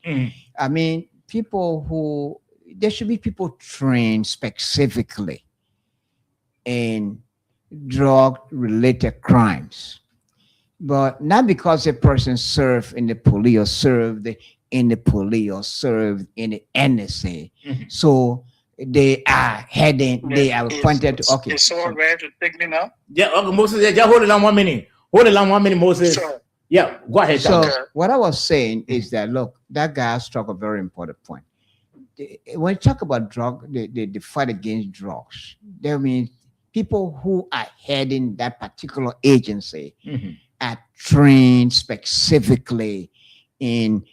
I mean, there should be people trained specifically in drug-related crimes, but not because a person served in the police or served in the police or served in the NSA. So they are appointed to. Okay. Is someone ready to take me now? Yeah, okay, Moses. Yeah, just hold it on 1 minute. Hold it on 1 minute, Moses. Sure. Yeah, go ahead. So Tom. what I was saying is that, look, that guy struck a very important point. When you talk about the fight against drugs, that means people who are heading that particular agency are trained specifically in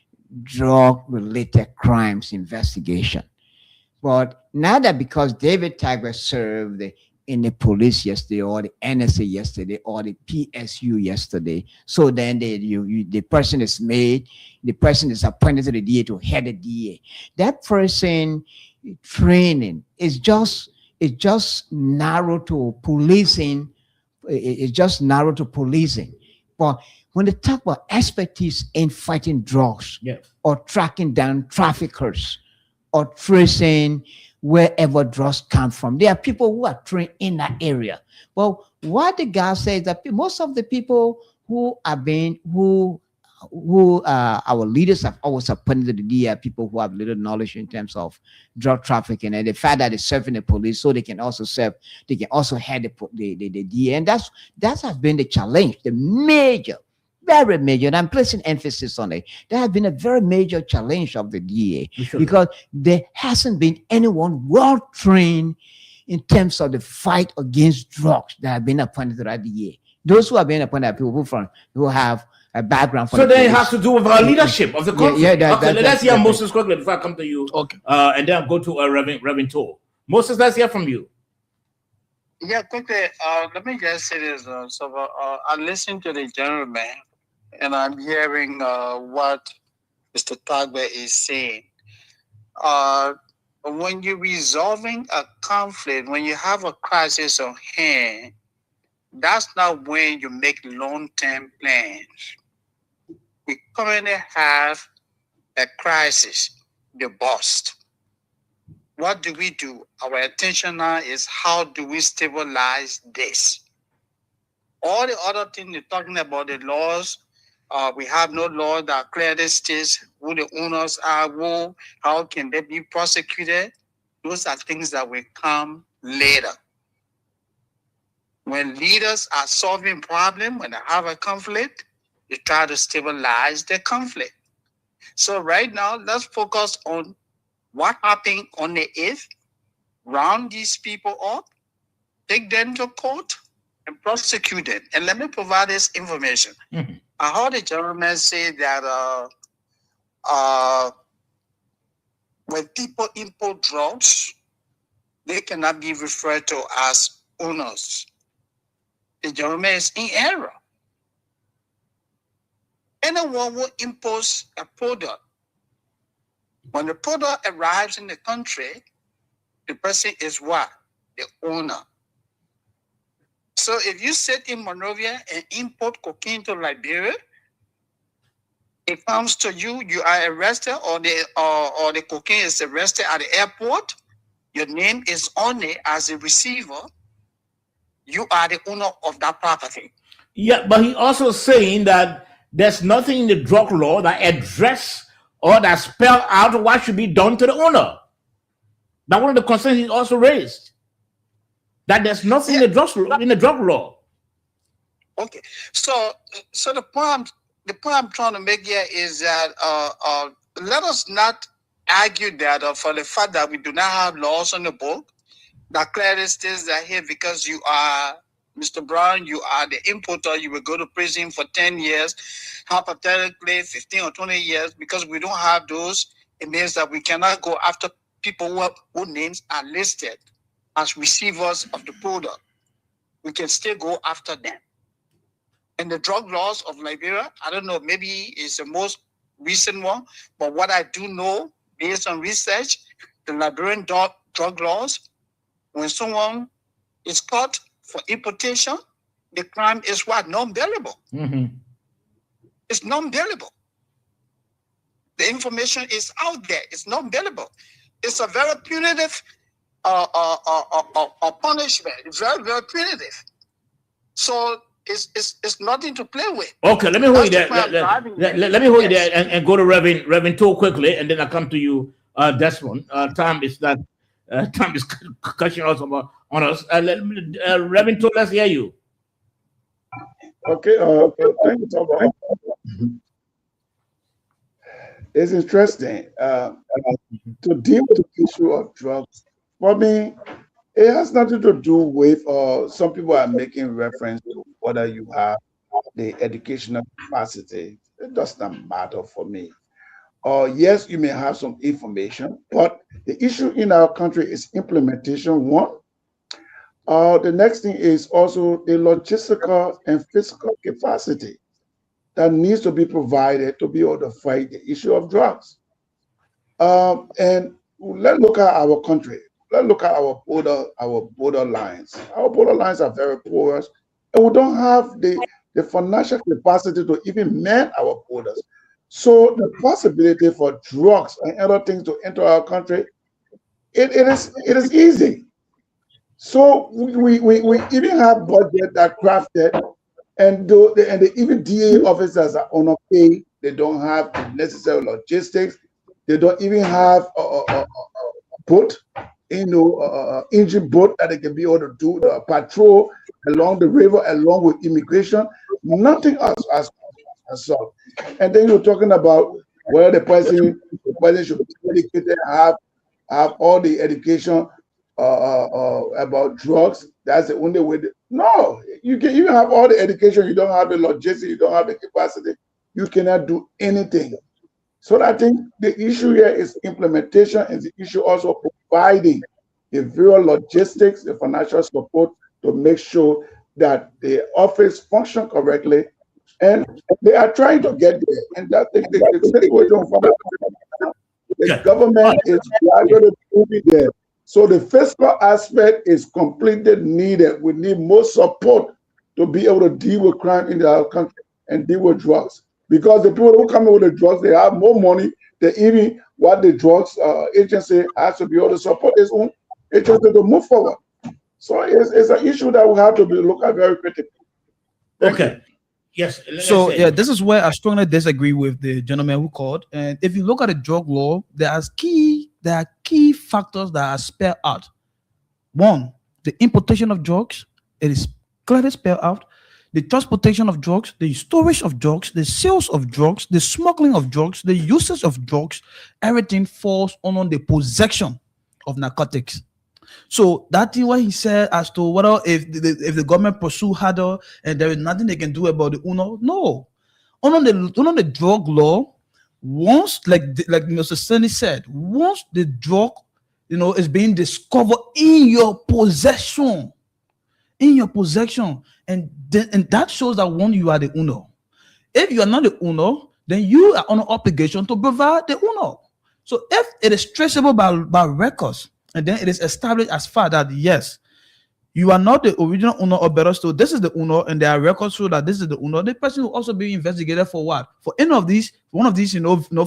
drug-related crimes investigation. But now that because David Tagler served in the police yesterday, or the NSA yesterday, or the PSU yesterday, so then the person is appointed to the DA to head the DA. That person training is just narrow to policing. It's just narrow to policing. But when they talk about expertise in fighting drugs, or tracking down traffickers, or tracing wherever drugs come from, there are people who are trained in that area. Well, what the guy says that most of the people who are our leaders have always appointed to the DA are people who have little knowledge in terms of drug trafficking, and the fact that they serve in the police, so they can also head the DA, and that has been the challenge, very major, and I'm placing emphasis on it. There has been a very major challenge of the DA because there hasn't been anyone well trained in terms of the fight against drugs that have been appointed to that DA. Those who have been appointed are people who have a background. So then it has to do with our leadership of the country. Let's hear Moses quickly before I come to you. Okay. And then I'll go to Reverend Toll. Moses, let's hear from you. Yeah, quickly. Let me just say this. I listened to the gentleman, and I'm hearing what Mr. Tagbe is saying. When you're resolving a conflict, when you have a crisis on hand, that's not when you make long-term plans. We currently have a crisis, the bust. What do we do? Our attention now is how do we stabilize this? All the other things you're talking about, the laws, we have no law that clearly states who the owners are, how can they be prosecuted. Those are things that will come later. When leaders are solving problems, when they have a conflict, they try to stabilize the conflict. So right now, let's focus on what happened on the 8th, round these people up, take them to court, and prosecute them. And let me provide this information. I heard the gentleman say that when people import drugs, they cannot be referred to as owners. The gentleman is in error. Anyone who imports a product, when the product arrives in the country, the person is what? The owner. So if you sit in Monrovia and import cocaine to Liberia, it comes to you, you are arrested, or the cocaine is arrested at the airport. Your name is on it as a receiver. You are the owner of that property. Yeah, but he also saying that there's nothing in the drug law that address or that spell out what should be done to the owner. That one of the concerns he also raised. That there's nothing in the drug law. Okay, so the point I'm trying to make here is that let us not argue that for the fact that we do not have laws on the book that clearly states that here, because you are Mr. Brown, you are the importer, you will go to prison for 10 years, hypothetically 15 or 20 years, because we don't have those. It means that we cannot go after people whose names are listed as receivers of the product. We can still go after them. And the drug laws of Liberia, I don't know, maybe it's the most recent one, but what I do know, based on research, the Liberian drug laws, when someone is caught for importation, the crime is what? Non-bailable. Mm-hmm. It's non-bailable. The information is out there. It's non-bailable. It's a very punitive punishment. It's very, very punitive. So it's nothing to play with. Okay, let me hold you there. Let me hold you there and go to Reverend Toe quickly, and then I come to you, Desmond. Time is catching us on us. Reverend Toe, let's hear you. Okay, thank you, Tom. It's interesting to deal with the issue of drugs. For me, it has nothing to do with, some people are making reference to whether you have the educational capacity. It does not matter for me. Yes, you may have some information, but the issue in our country is implementation, one. The next thing is also the logistical and physical capacity that needs to be provided to be able to fight the issue of drugs. And let's look at our country. Let's look at our border lines. Our border lines are very porous, and we don't have the financial capacity to even man our borders. So the possibility for drugs and other things to enter our country, it is easy. So we even have budget that crafted, and the even DA officers are underpaid. They don't have the necessary logistics. They don't even have a boat, engine boat that they can be able to do the patrol along the river, along with immigration. Nothing else as such. And then you're talking about whether the person should be educated, have all the education about drugs. That's the only way. No, you have all the education. You don't have the logistics. You don't have the capacity. You cannot do anything. So I think the issue here is implementation, and the issue also providing the real logistics, the financial support to make sure that the office function correctly. And they are trying to get there. And that the situation for the government is trying to move it there. So the fiscal aspect is completely needed. We need more support to be able to deal with crime in our country and deal with drugs. Because the people who come in with the drugs, they have more money than even what the drugs agency has to be able to support its own agency to move forward. So it's an issue that we have to be looked at very critically. Okay. Yes. So yeah, this is where I strongly disagree with the gentleman who called. And if you look at the drug law, there are key factors that are spelled out. One, the importation of drugs, it is clearly spelled out. The transportation of drugs, the storage of drugs, the sales of drugs, the smuggling of drugs, the usage of drugs, everything falls under the possession of narcotics. So that's what he said as to whether if the government pursue harder and there is nothing they can do about the UNO. No. Under the drug law, once, like Mr. Stanley said, once the drug, is being discovered in your possession, and that shows that one, you are the UNO. If you are not the UNO, then you are on an obligation to provide the UNO. So if it is traceable by records, and then it is established as far that yes, you are not the original owner of Better Store. This is the owner, and there are records show that this is the owner. The person will also be investigated for what? For any of these, one of these,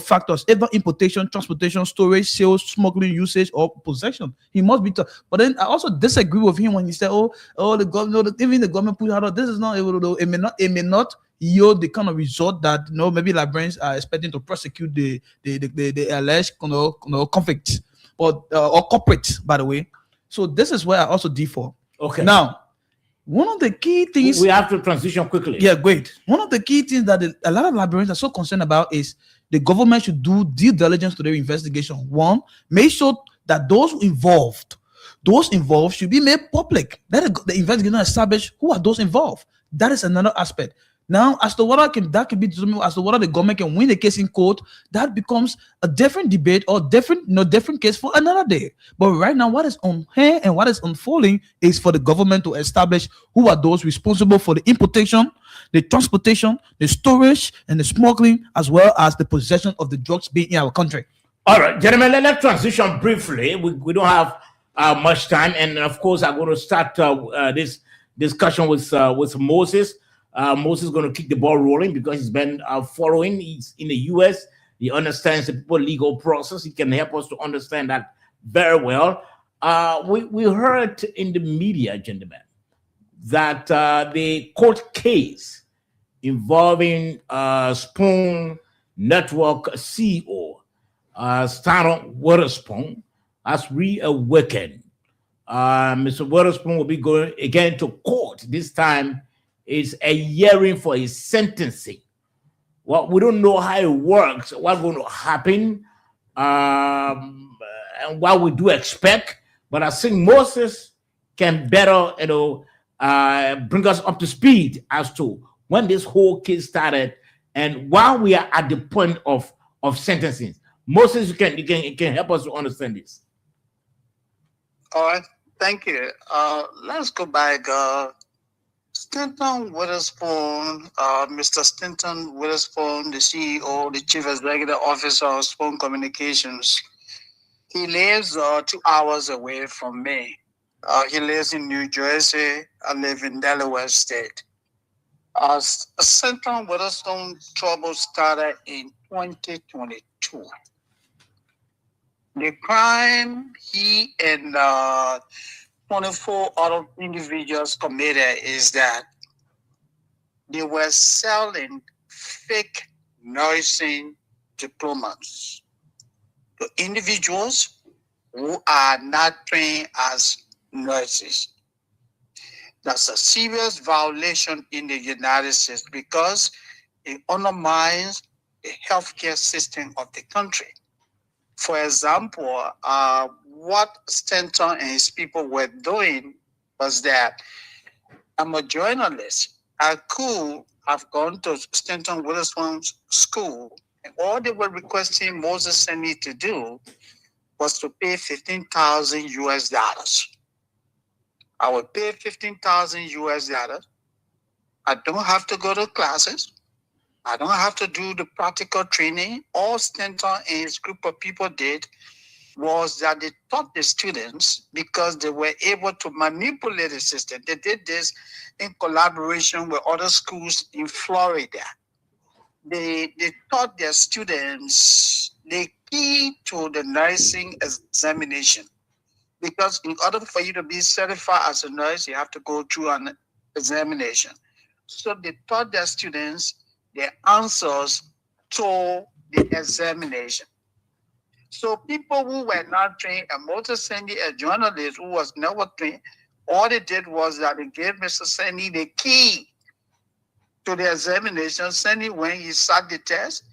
factors, either importation, transportation, storage, sales, smuggling, usage, or possession. He must be. But then I also disagree with him when he said, "Oh, the government, even the government put out. This is not able to. It may not yield the kind of result that maybe librarians are expecting to prosecute the alleged conflicts, but or corporate, by the way. So this is where I also differ. Okay. Now, one of the key things we have to transition quickly. Yeah, great. One of the key things that a lot of librarians are so concerned about is the government should do due diligence to their investigation. One, make sure that those involved should be made public. Let the investigation establish who are those involved. That is another aspect. Now, as to whether that can be determined as to whether the government can win the case in court, that becomes a different debate or different case for another day. But right now, what is on here and what is unfolding is for the government to establish who are those responsible for the importation, the transportation, the storage, and the smuggling, as well as the possession of the drugs being in our country. All right, gentlemen, let's transition briefly. We don't have much time, and of course, I'm going to start this discussion with Moses. Moses is going to keep the ball rolling because he's been following. He's in the U.S. He understands the legal process. He can help us to understand that very well. We heard in the media, gentlemen, that the court case involving Spoon Network CEO, Stanton Witherspoon, has reawakened. Mr. Witherspoon will be going again to court. This time is a hearing for his sentencing. Well, we don't know how it works, what's going to happen, and what we do expect. But I think Moses can better, bring us up to speed as to when this whole case started and why we are at the point of sentencing. Moses, you can help us to understand this. All right, thank you. Let's go back. Stanton Witherspoon, Mr. Stanton Witherspoon, the CEO, the Chief Executive Officer of Spoon Communications, he lives 2 hours away from me. He lives in New Jersey. I live in Delaware State. Stanton Witherspoon trouble started in 2022. The crime he and 24 other individuals committed is that they were selling fake nursing diplomas to individuals who are not trained as nurses. That's a serious violation in the United States because it undermines the healthcare system of the country. For example, what Stanton and his people were doing was that I'm a journalist. I could have gone to Stanton Witherspoon's school, and all they were requesting Moses and me to do was to pay $15,000 US. I would pay $15,000 US. I don't have to go to classes. I don't have to do the practical training. All Stanton and his group of people did was that they taught the students because they were able to manipulate the system. They did this in collaboration with other schools in Florida. They taught their students the key to the nursing examination. Because in order for you to be certified as a nurse, you have to go through an examination. So they taught their students their answers to the examination. So people who were not trained, and Moses Sandy, a journalist who was never trained, all they did was that they gave Mr. Sandy the key to the examination. Sandy, when he sat the test,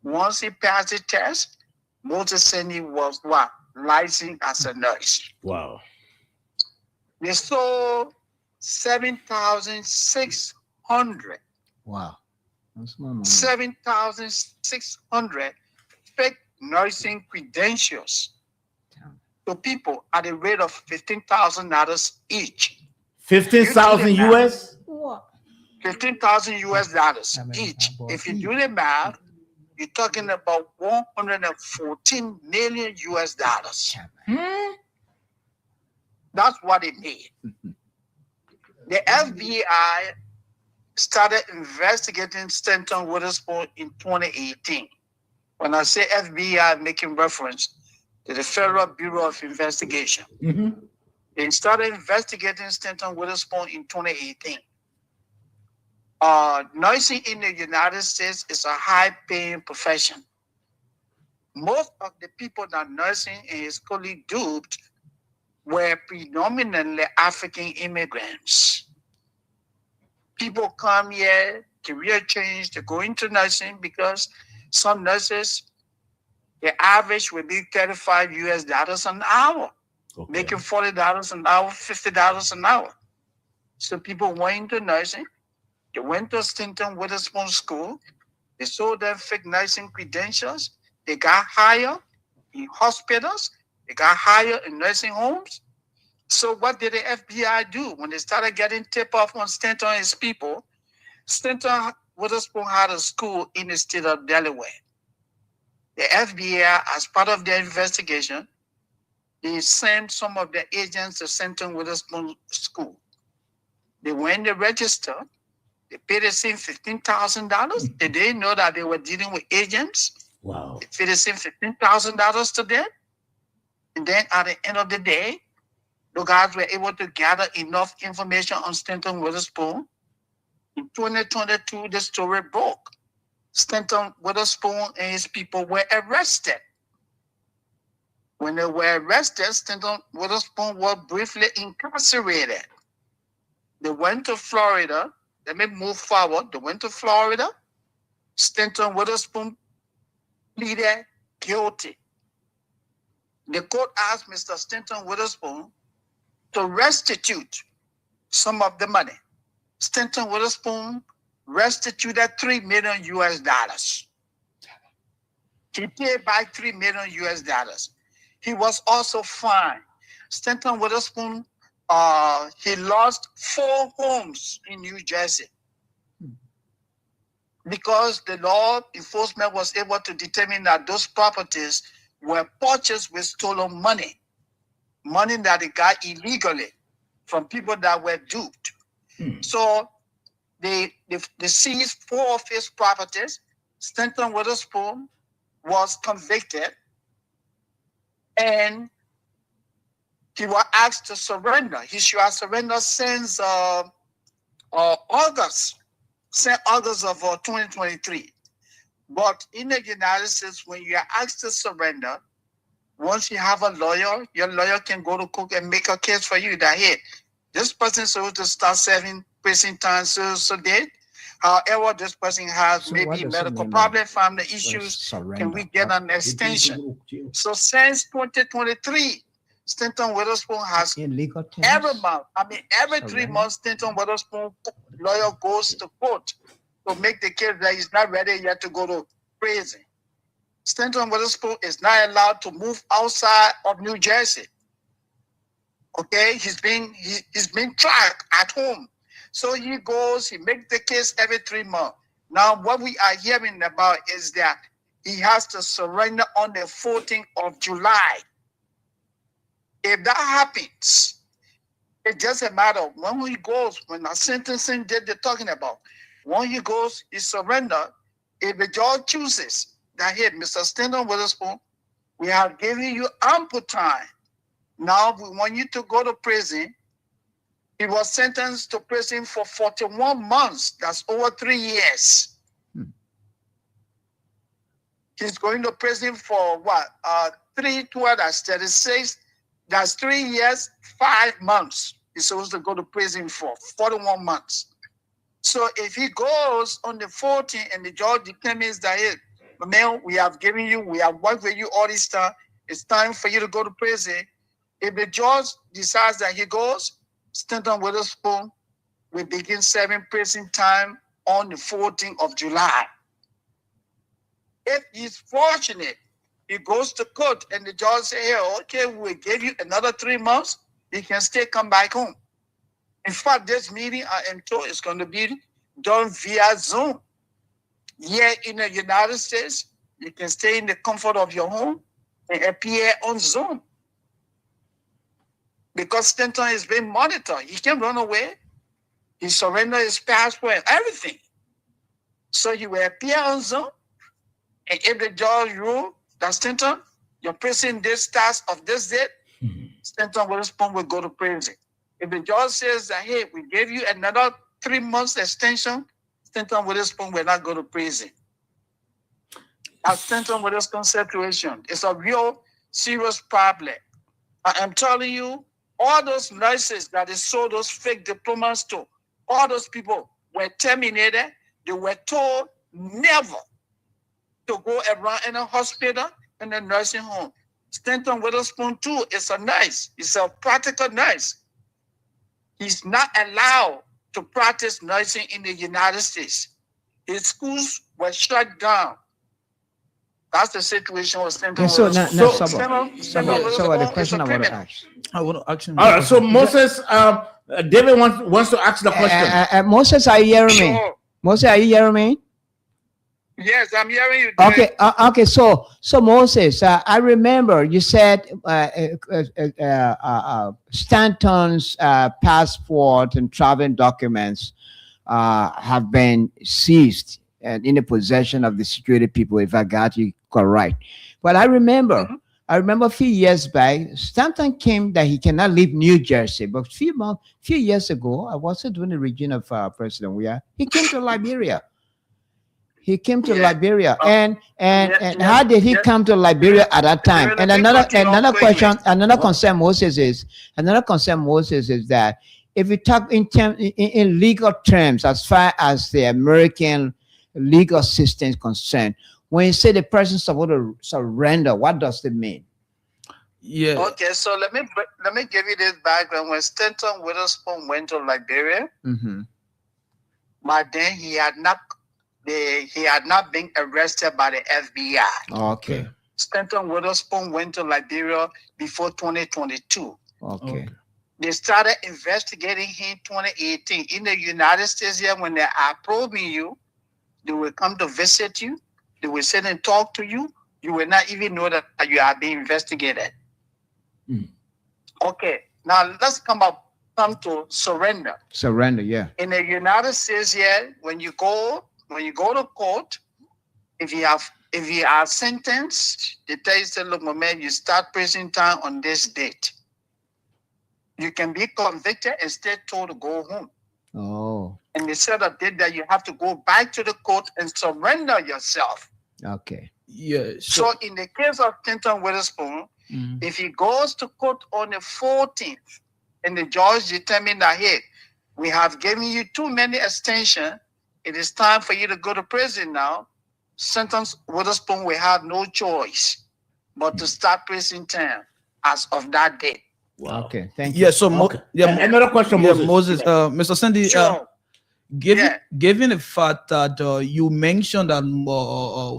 once he passed the test, Moses Sandy was what? Licensed as a nurse. Wow. They sold 7,600. Wow. 7,600 fake nursing credentials to people at a rate of $15,000 each. 15,000 US? 15,000 US each. If you do the math, you're talking about 114 million US. That's what it made. The FBI started investigating Stanton Witherspoon in 2018. When I say FBI, I'm making reference to the Federal Bureau of Investigation. They started investigating Stanton Witherspoon in 2018. Nursing in the United States is a high-paying profession. Most of the people that nursing and his colleague duped were predominantly African immigrants. People come here, career change, to go into nursing because some nurses, the average will be $35 US an hour, making $40 an hour, $50 an hour. So people went into nursing. They went to Stanton Witherspoon School. They sold them fake nursing credentials. They got hired in hospitals. They got hired in nursing homes. So what did the FBI do? When they started getting tip-off on Stanton and his people, Stanton Witherspoon had a school in the state of Delaware. The FBI, as part of their investigation, they sent some of the agents to Stanton Witherspoon School. They went to register. They paid the same $15,000. They didn't know that they were dealing with agents. Wow. They paid the same $15,000 to them. And then at the end of the day, the guys were able to gather enough information on Stanton Witherspoon. In 2022, the story broke. Stanton Witherspoon and his people were arrested. When they were arrested, Stanton Witherspoon was briefly incarcerated. They went to Florida. Let me move forward. They went to Florida. Stanton Witherspoon pleaded guilty. The court asked Mr. Stanton Witherspoon to restitute some of the money. Stanton Witherspoon restituted $3 million US. He paid back $3 million US. He was also fined. Stanton Witherspoon, he lost 4 homes in New Jersey because the law enforcement was able to determine that those properties were purchased with stolen money, money that they got illegally from people that were duped. So they seized 4 of his properties. Stanton Witherspoon was convicted and he was asked to surrender. He should have surrendered since August of 2023. But in the United States, when you are asked to surrender, once you have a lawyer, your lawyer can go to court and make a case for you that, hey, this person is supposed to start serving prison time so date. However, this person has maybe medical problem, family issues. Can we get an extension? So since 2023, Stanton Witherspoon has every month, every 3 months, Stanton Witherspoon lawyer goes to court to make the case that he's not ready yet to go to prison. Stanton Witherspoon is not allowed to move outside of New Jersey. Okay, he's been tracked at home. So he goes, he makes the case every 3 months. Now, what we are hearing about is that he has to surrender on the 14th of July. If that happens, it's just a matter of when he goes, when the sentencing date they're talking about, when he goes, he surrender. If the judge chooses that, hey, Mr. Stanton Witherspoon, we have given you ample time. Now we want you to go to prison. He was sentenced to prison for 41 months. That's over 3 years. He's going to prison for what? 3, 12, that's 36. That's 3 years, 5 months. He's supposed to go to prison for 41 months. So if he goes on the 14th and the judge determines that, hey, man, we have given you, we have worked with you all this time, it's time for you to go to prison. If the judge decides that he goes, Stanton Witherspoon will begin serving prison time on the 14th of July. If he's fortunate, he goes to court and the judge says, hey, okay, we'll give you another 3 months. He can still come back home. In fact, this meeting, I am told, is going to be done via Zoom. Here in the United States, you can stay in the comfort of your home and appear on Zoom. Because Stanton is being monitored. He can run away. He surrendered his passport and everything. So he will appear on Zoom. And if the judge rule that Stanton, your prison date starts of this date, Stanton Witherspoon will go to prison. If the judge says that, hey, we gave you another 3 months extension, Stanton Witherspoon will not go to prison. That's Stanton Witherspoon's situation. It's a real serious problem. I am telling you, all those nurses that they sold those fake diplomas to, all those people were terminated. They were told never to go around in a hospital and a nursing home. Stanton Witherspoon too is a nurse. He's a practical nurse. He's not allowed to practice nursing in the United States. His schools were shut down. That's the situation with Stanton So Witherspoon. now, So the question I want to ask. I want to ask him. All right, so Moses, David wants to ask the question. Moses, are you hearing me? Sure. Moses, are you hearing me? Yes, I'm hearing you. Okay, okay. So Moses, I remember you said Stanton's passport and traveling documents have been seized and in the possession of the security people, if I got you correct. But I remember, a few years back, Stanton came that he cannot leave New Jersey. But few years ago, I wasn't doing the region of President Weah. He came to Liberia. He came to Liberia, and how did he come to Liberia at that time? And another concern, Moses, is that if you talk in legal terms, as far as the American legal system is concerned, when you say the person is supposed to surrender, what does it mean? Yeah. Okay, so let me give you this background. When Stanton Witherspoon went to Liberia, by then he had not been arrested by the FBI. Okay. Stanton Witherspoon went to Liberia before 2022. Okay. They started investigating him 2018. In the United States here, when they are probing you, they will come to visit you. They will sit and talk to you. You will not even know that you are being investigated. Okay. Now let's come to surrender. Surrender, yeah. In the United States here, when you go to court, if you are sentenced, they tell you, say, look, my man, you start prison time on this date. You can be convicted and still told to go home. Oh. And they said that you have to go back to the court and surrender yourself. Okay. Yeah. So in the case of Stanton Witherspoon, if he goes to court on the 14th and the judge determines that, hey, we have given you too many extensions, it is time for you to go to prison now, Stanton Witherspoon will have no choice but to start prison term as of that date. Wow. Okay, thank you. Yeah. So another question, Yeah, Moses. Mr. Sandy. Sure. Given the fact that you mentioned that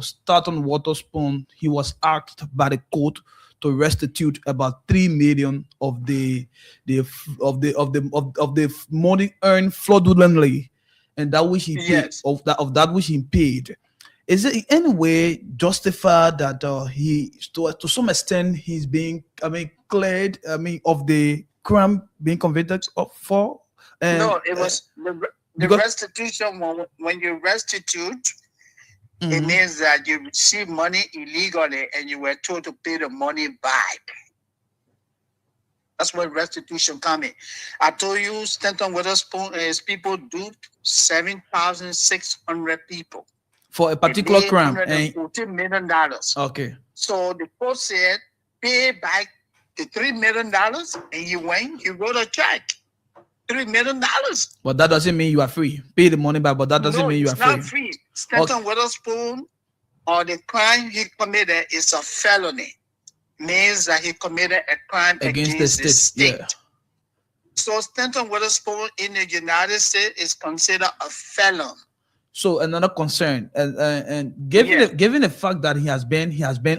Stanton Witherspoon, he was asked by the court to restitute about 3 million of the money earned fraudulently, and that which he paid, of that which he paid. Is it in any way justified that he to some extent he's being cleared of the crime being convicted for? No, it was the restitution. When you restitute, it means that you receive money illegally and you were told to pay the money back. That's where restitution coming. I told you Stanton Witherspoon and his people duped 7,600 people for a particular crime. $114 million. Okay. So the court said, pay back the $3 million, and you wrote a check. $3 million. But that doesn't mean you are free. Pay the money back, but that doesn't mean you are free. It's not free. Stanton Witherspoon, or the crime he committed is a felony. Means that he committed a crime against the state. Yeah. So Stanton Witherspoon in the United States is considered a felon. So another concern, and given the fact that he has been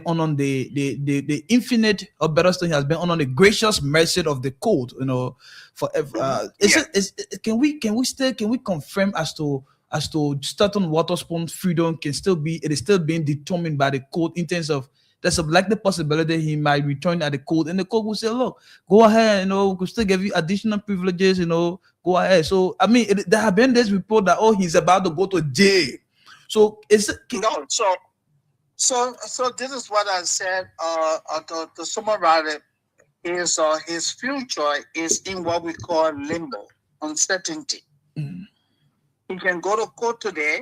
on the infinite, or better still, he has been on the gracious mercy of the court, forever. Can we confirm as to Stanton Witherspoon's freedom it is still being determined by the court in terms of there's a likely possibility he might return at the court, and the court will say, look, go ahead, we could still give you additional privileges, go ahead. So I mean, there have been this report that he's about to go to jail. So no, so this is what I said. To summarize it, is his future is in what we call limbo, uncertainty. He can go to court today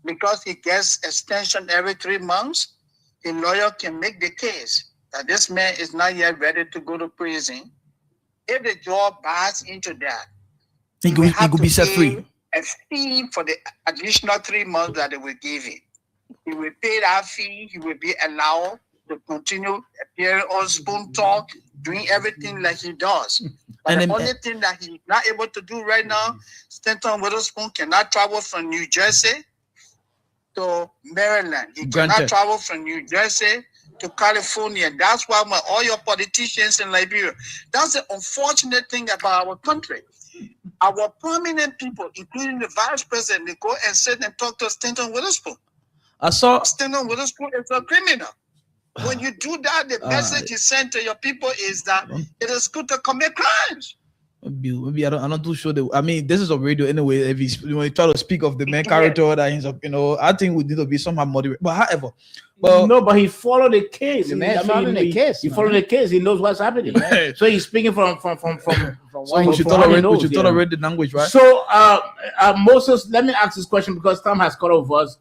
because he gets extension every 3 months. The lawyer can make the case that this man is not yet ready to go to prison. If the judge buys into that, he could be set free. A fee for the additional 3 months that they will give him. He will pay that fee. He will be allowed to continue appearing on Spoon Talk, doing everything like he does. But the only thing that he's not able to do right now, Stanton Witherspoon cannot travel from New Jersey to Maryland. He cannot travel from New Jersey to California. That's why when all your politicians in Liberia, that's the unfortunate thing about our country. Our prominent people, including the vice president, they go and sit and talk to Stanton Witherspoon. Stanton Witherspoon is a criminal. When you do that, the message you send to your people is that it is good to commit crimes. Maybe I'm not too sure. I mean, this is a radio anyway. If when you try to speak of the main character that he's, I think we need to be somehow moderate. But however, but he followed the case. The man followed the case. He followed the case. He knows what's happening. So he's speaking from we should tolerate the language, right? So, Moses, let me ask this question because Tom has cut off us.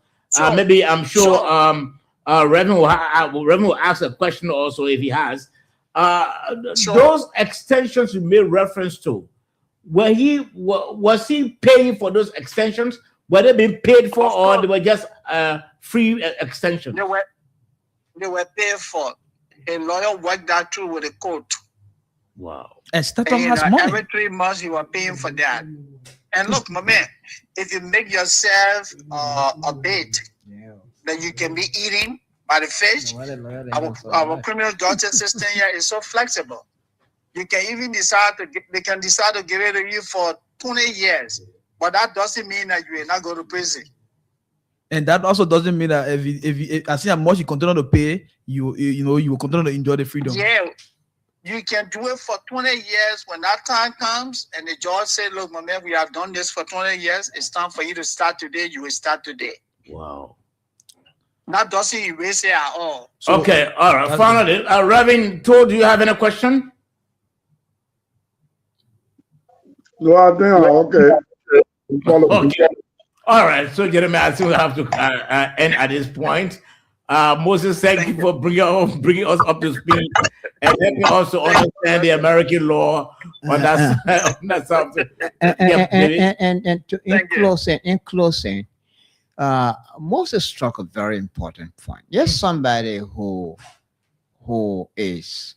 Maybe I'm sure. Reverend will ask a question also if he has. Those extensions you made reference to, was he paying for those extensions? Were they being paid for, or they were just free extensions? They were paid for. A lawyer worked that through with the court. Wow. And Stanton has money. Every 3 months you were paying for that. And look, my man, if you make yourself a bait that you can be eating by the fish, our criminal justice system here is so flexible. You can even they can decide to give it to you for 20 years, but that doesn't mean that you will not go to prison. And that also doesn't mean that if as much you continue to pay, you will continue to enjoy the freedom. Yeah, you can do it for 20 years. When that time comes and the judge said, look, my man, we have done this for 20 years. It's time for you to start today. You will start today. Wow. That doesn't erase it at all. So, okay, all right. Finally, Reverend, do you have any question? No, I think okay. All right. So, Jeremy, I think we have to end at this point. Moses, thank you for bringing us up to speed and helping us to understand the American law on that subject. In closing, Moses struck a very important point. Yes, somebody who is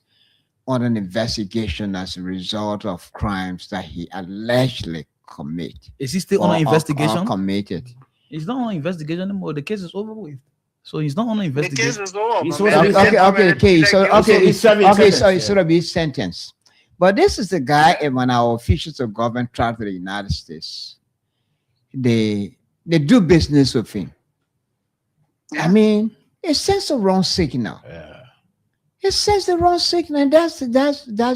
on an investigation as a result of crimes that he allegedly committed. Is he still on an investigation? Committed. He's not on an investigation anymore. The case is over with. So he's not on an investigation. The case is over. He's sort of his sentence. But this is the guy, and when our officials of government travel to the United States, they do business with him. I mean, it sends the wrong signal. Yeah. It sends the wrong signal, and that's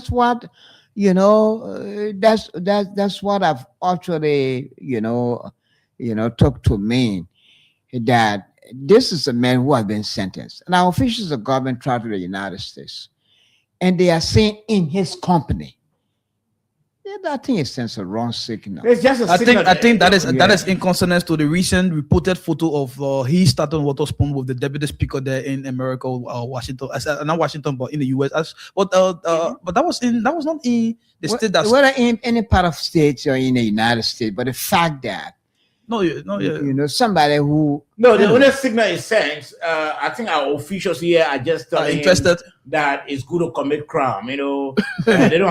what that's what I've actually took to mean that this is a man who has been sentenced. And our officials of government travel to the United States, and they are saying in his company. I think it sends a wrong signal. It's just a signal. I think that is in consonance to the recent reported photo of he Stanton Witherspoon with the deputy speaker there in America, Washington, not Washington, but in the U.S. But that was not in the state that's whether in any part of states or in the United States, but the fact that somebody who the only signal it sends, I think our officials here are just interested that it's good to commit crime. They don't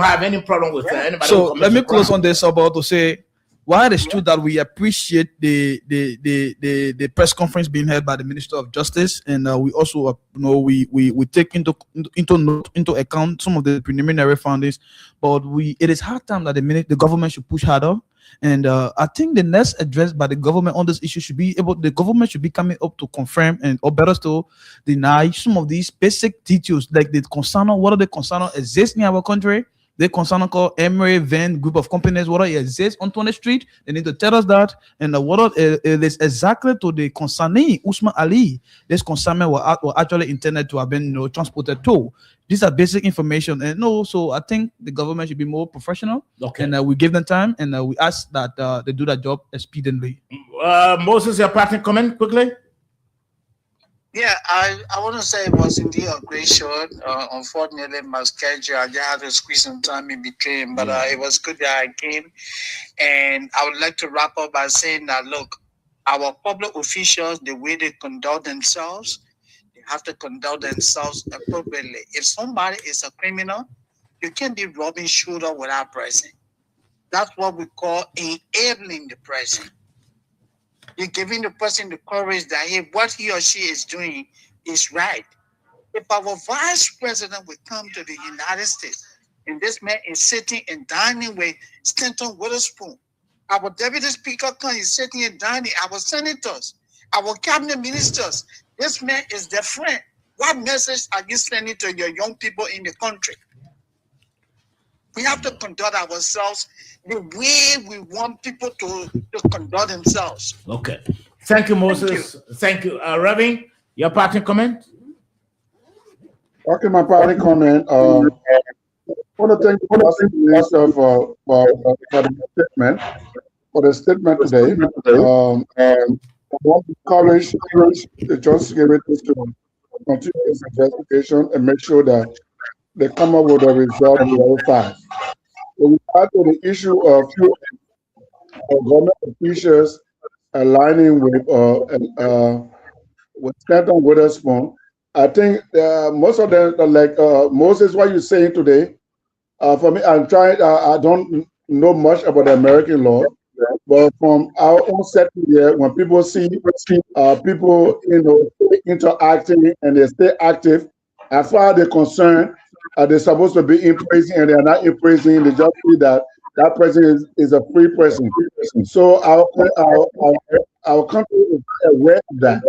have any problem with anybody. So let me close on this about to say, while it's true that we appreciate the press conference being held by the Minister of Justice, and we also we take into account some of the preliminary findings, but it is hard time that the government should push harder. And I think the next address by the government on this issue should be the government should be coming up to confirm and or better still deny some of these basic details, like the concern, what are the concern exist in our country. The concern called Emery Van group of companies, what exists on 20th Street. They need to tell us that. And what it is exactly to the concerning Usman Ali. This consignment were actually intended to have been transported to. These are basic information. And so I think the government should be more professional. Okay. And we give them time and we ask that they do that job expediently. Moses, your parting comment quickly? Yeah, I want to say it was indeed a great show. Unfortunately, my schedule, I just had to squeeze some time in between, but it was good that I came. And I would like to wrap up by saying that, look, our public officials, the way they conduct themselves, they have to conduct themselves appropriately. If somebody is a criminal, you can't be rubbing shoulder without pressing. That's what we call enabling the person. You're giving the person the courage that hey, what he or she is doing is right. If our vice president would come to the United States and this man is sitting and dining with Stanton Witherspoon, our deputy speaker is sitting and dining, our senators, our cabinet ministers, this man is their friend. What message are you sending to your young people in the country? We have to conduct ourselves the way we want people to conduct themselves. Okay. Thank you, Moses. Thank you. Reverend, your parting comment? Okay, my parting comment. I want to thank the minister for the statement today. And I want to encourage the Justice Secretary to continue this investigation and make sure that they come up with a result very fast. When we start to the issue of government officials aligning with Stanton Witherspoon, I think most of them are like Moses. What you're saying today, for me, I don't know much about the American law, but from our own setting here, when people see people, interacting and they stay active, as far as they're concerned, they're supposed to be in prison and they're not in prison. They just see that person is a free person. So our country is aware of that.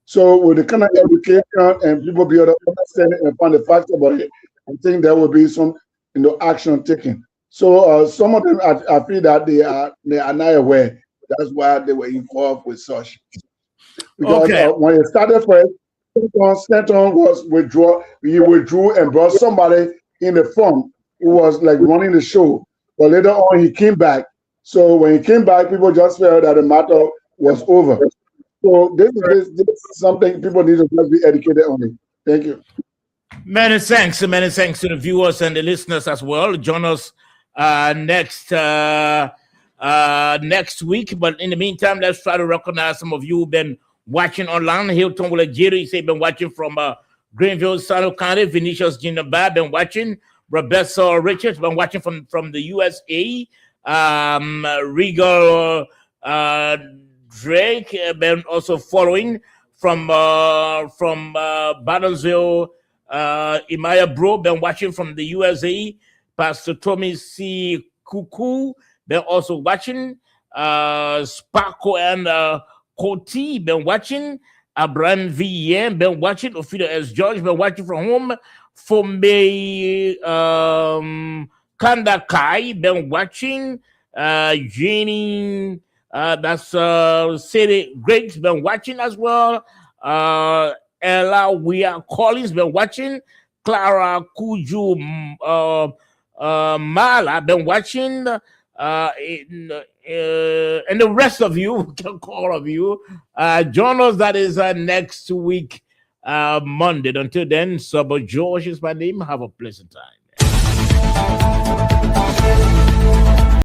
So with the kind of education and people be able to understand it and find the facts about it, I think there will be some action taken. So some of them, I feel that they are not aware. That's why they were involved with such. Because when it started first, Stanton was he withdrew and brought somebody in the front who was like running the show. But later on, he came back. So when he came back, people just felt that the matter was over. So this is something people need to just be educated on it. Thank you. Many thanks to the viewers and the listeners as well. Join us next week. But in the meantime, let's try to recognize some of you who've been watching online. Hilton Wulajiri say been watching from Greenville, Sano County. Vinicius Jinaba been watching. Roberto Richards been watching from the USA. Regal Drake been also following from Battlesville. Imaya Bro been watching from the USA. Pastor Tommy C. Kuku been also watching. Sparko and Koti been watching. Abraham V. been watching. Ophelia S. George been watching from home. Fombe Kandakai been watching. Janie, that's City Great been watching as well. Ella Collins been watching. Clara Kuju Mala been watching. And the rest of you, all of you, join us. That is next week, Monday. Until then, Sabo George is my name. Have a pleasant time.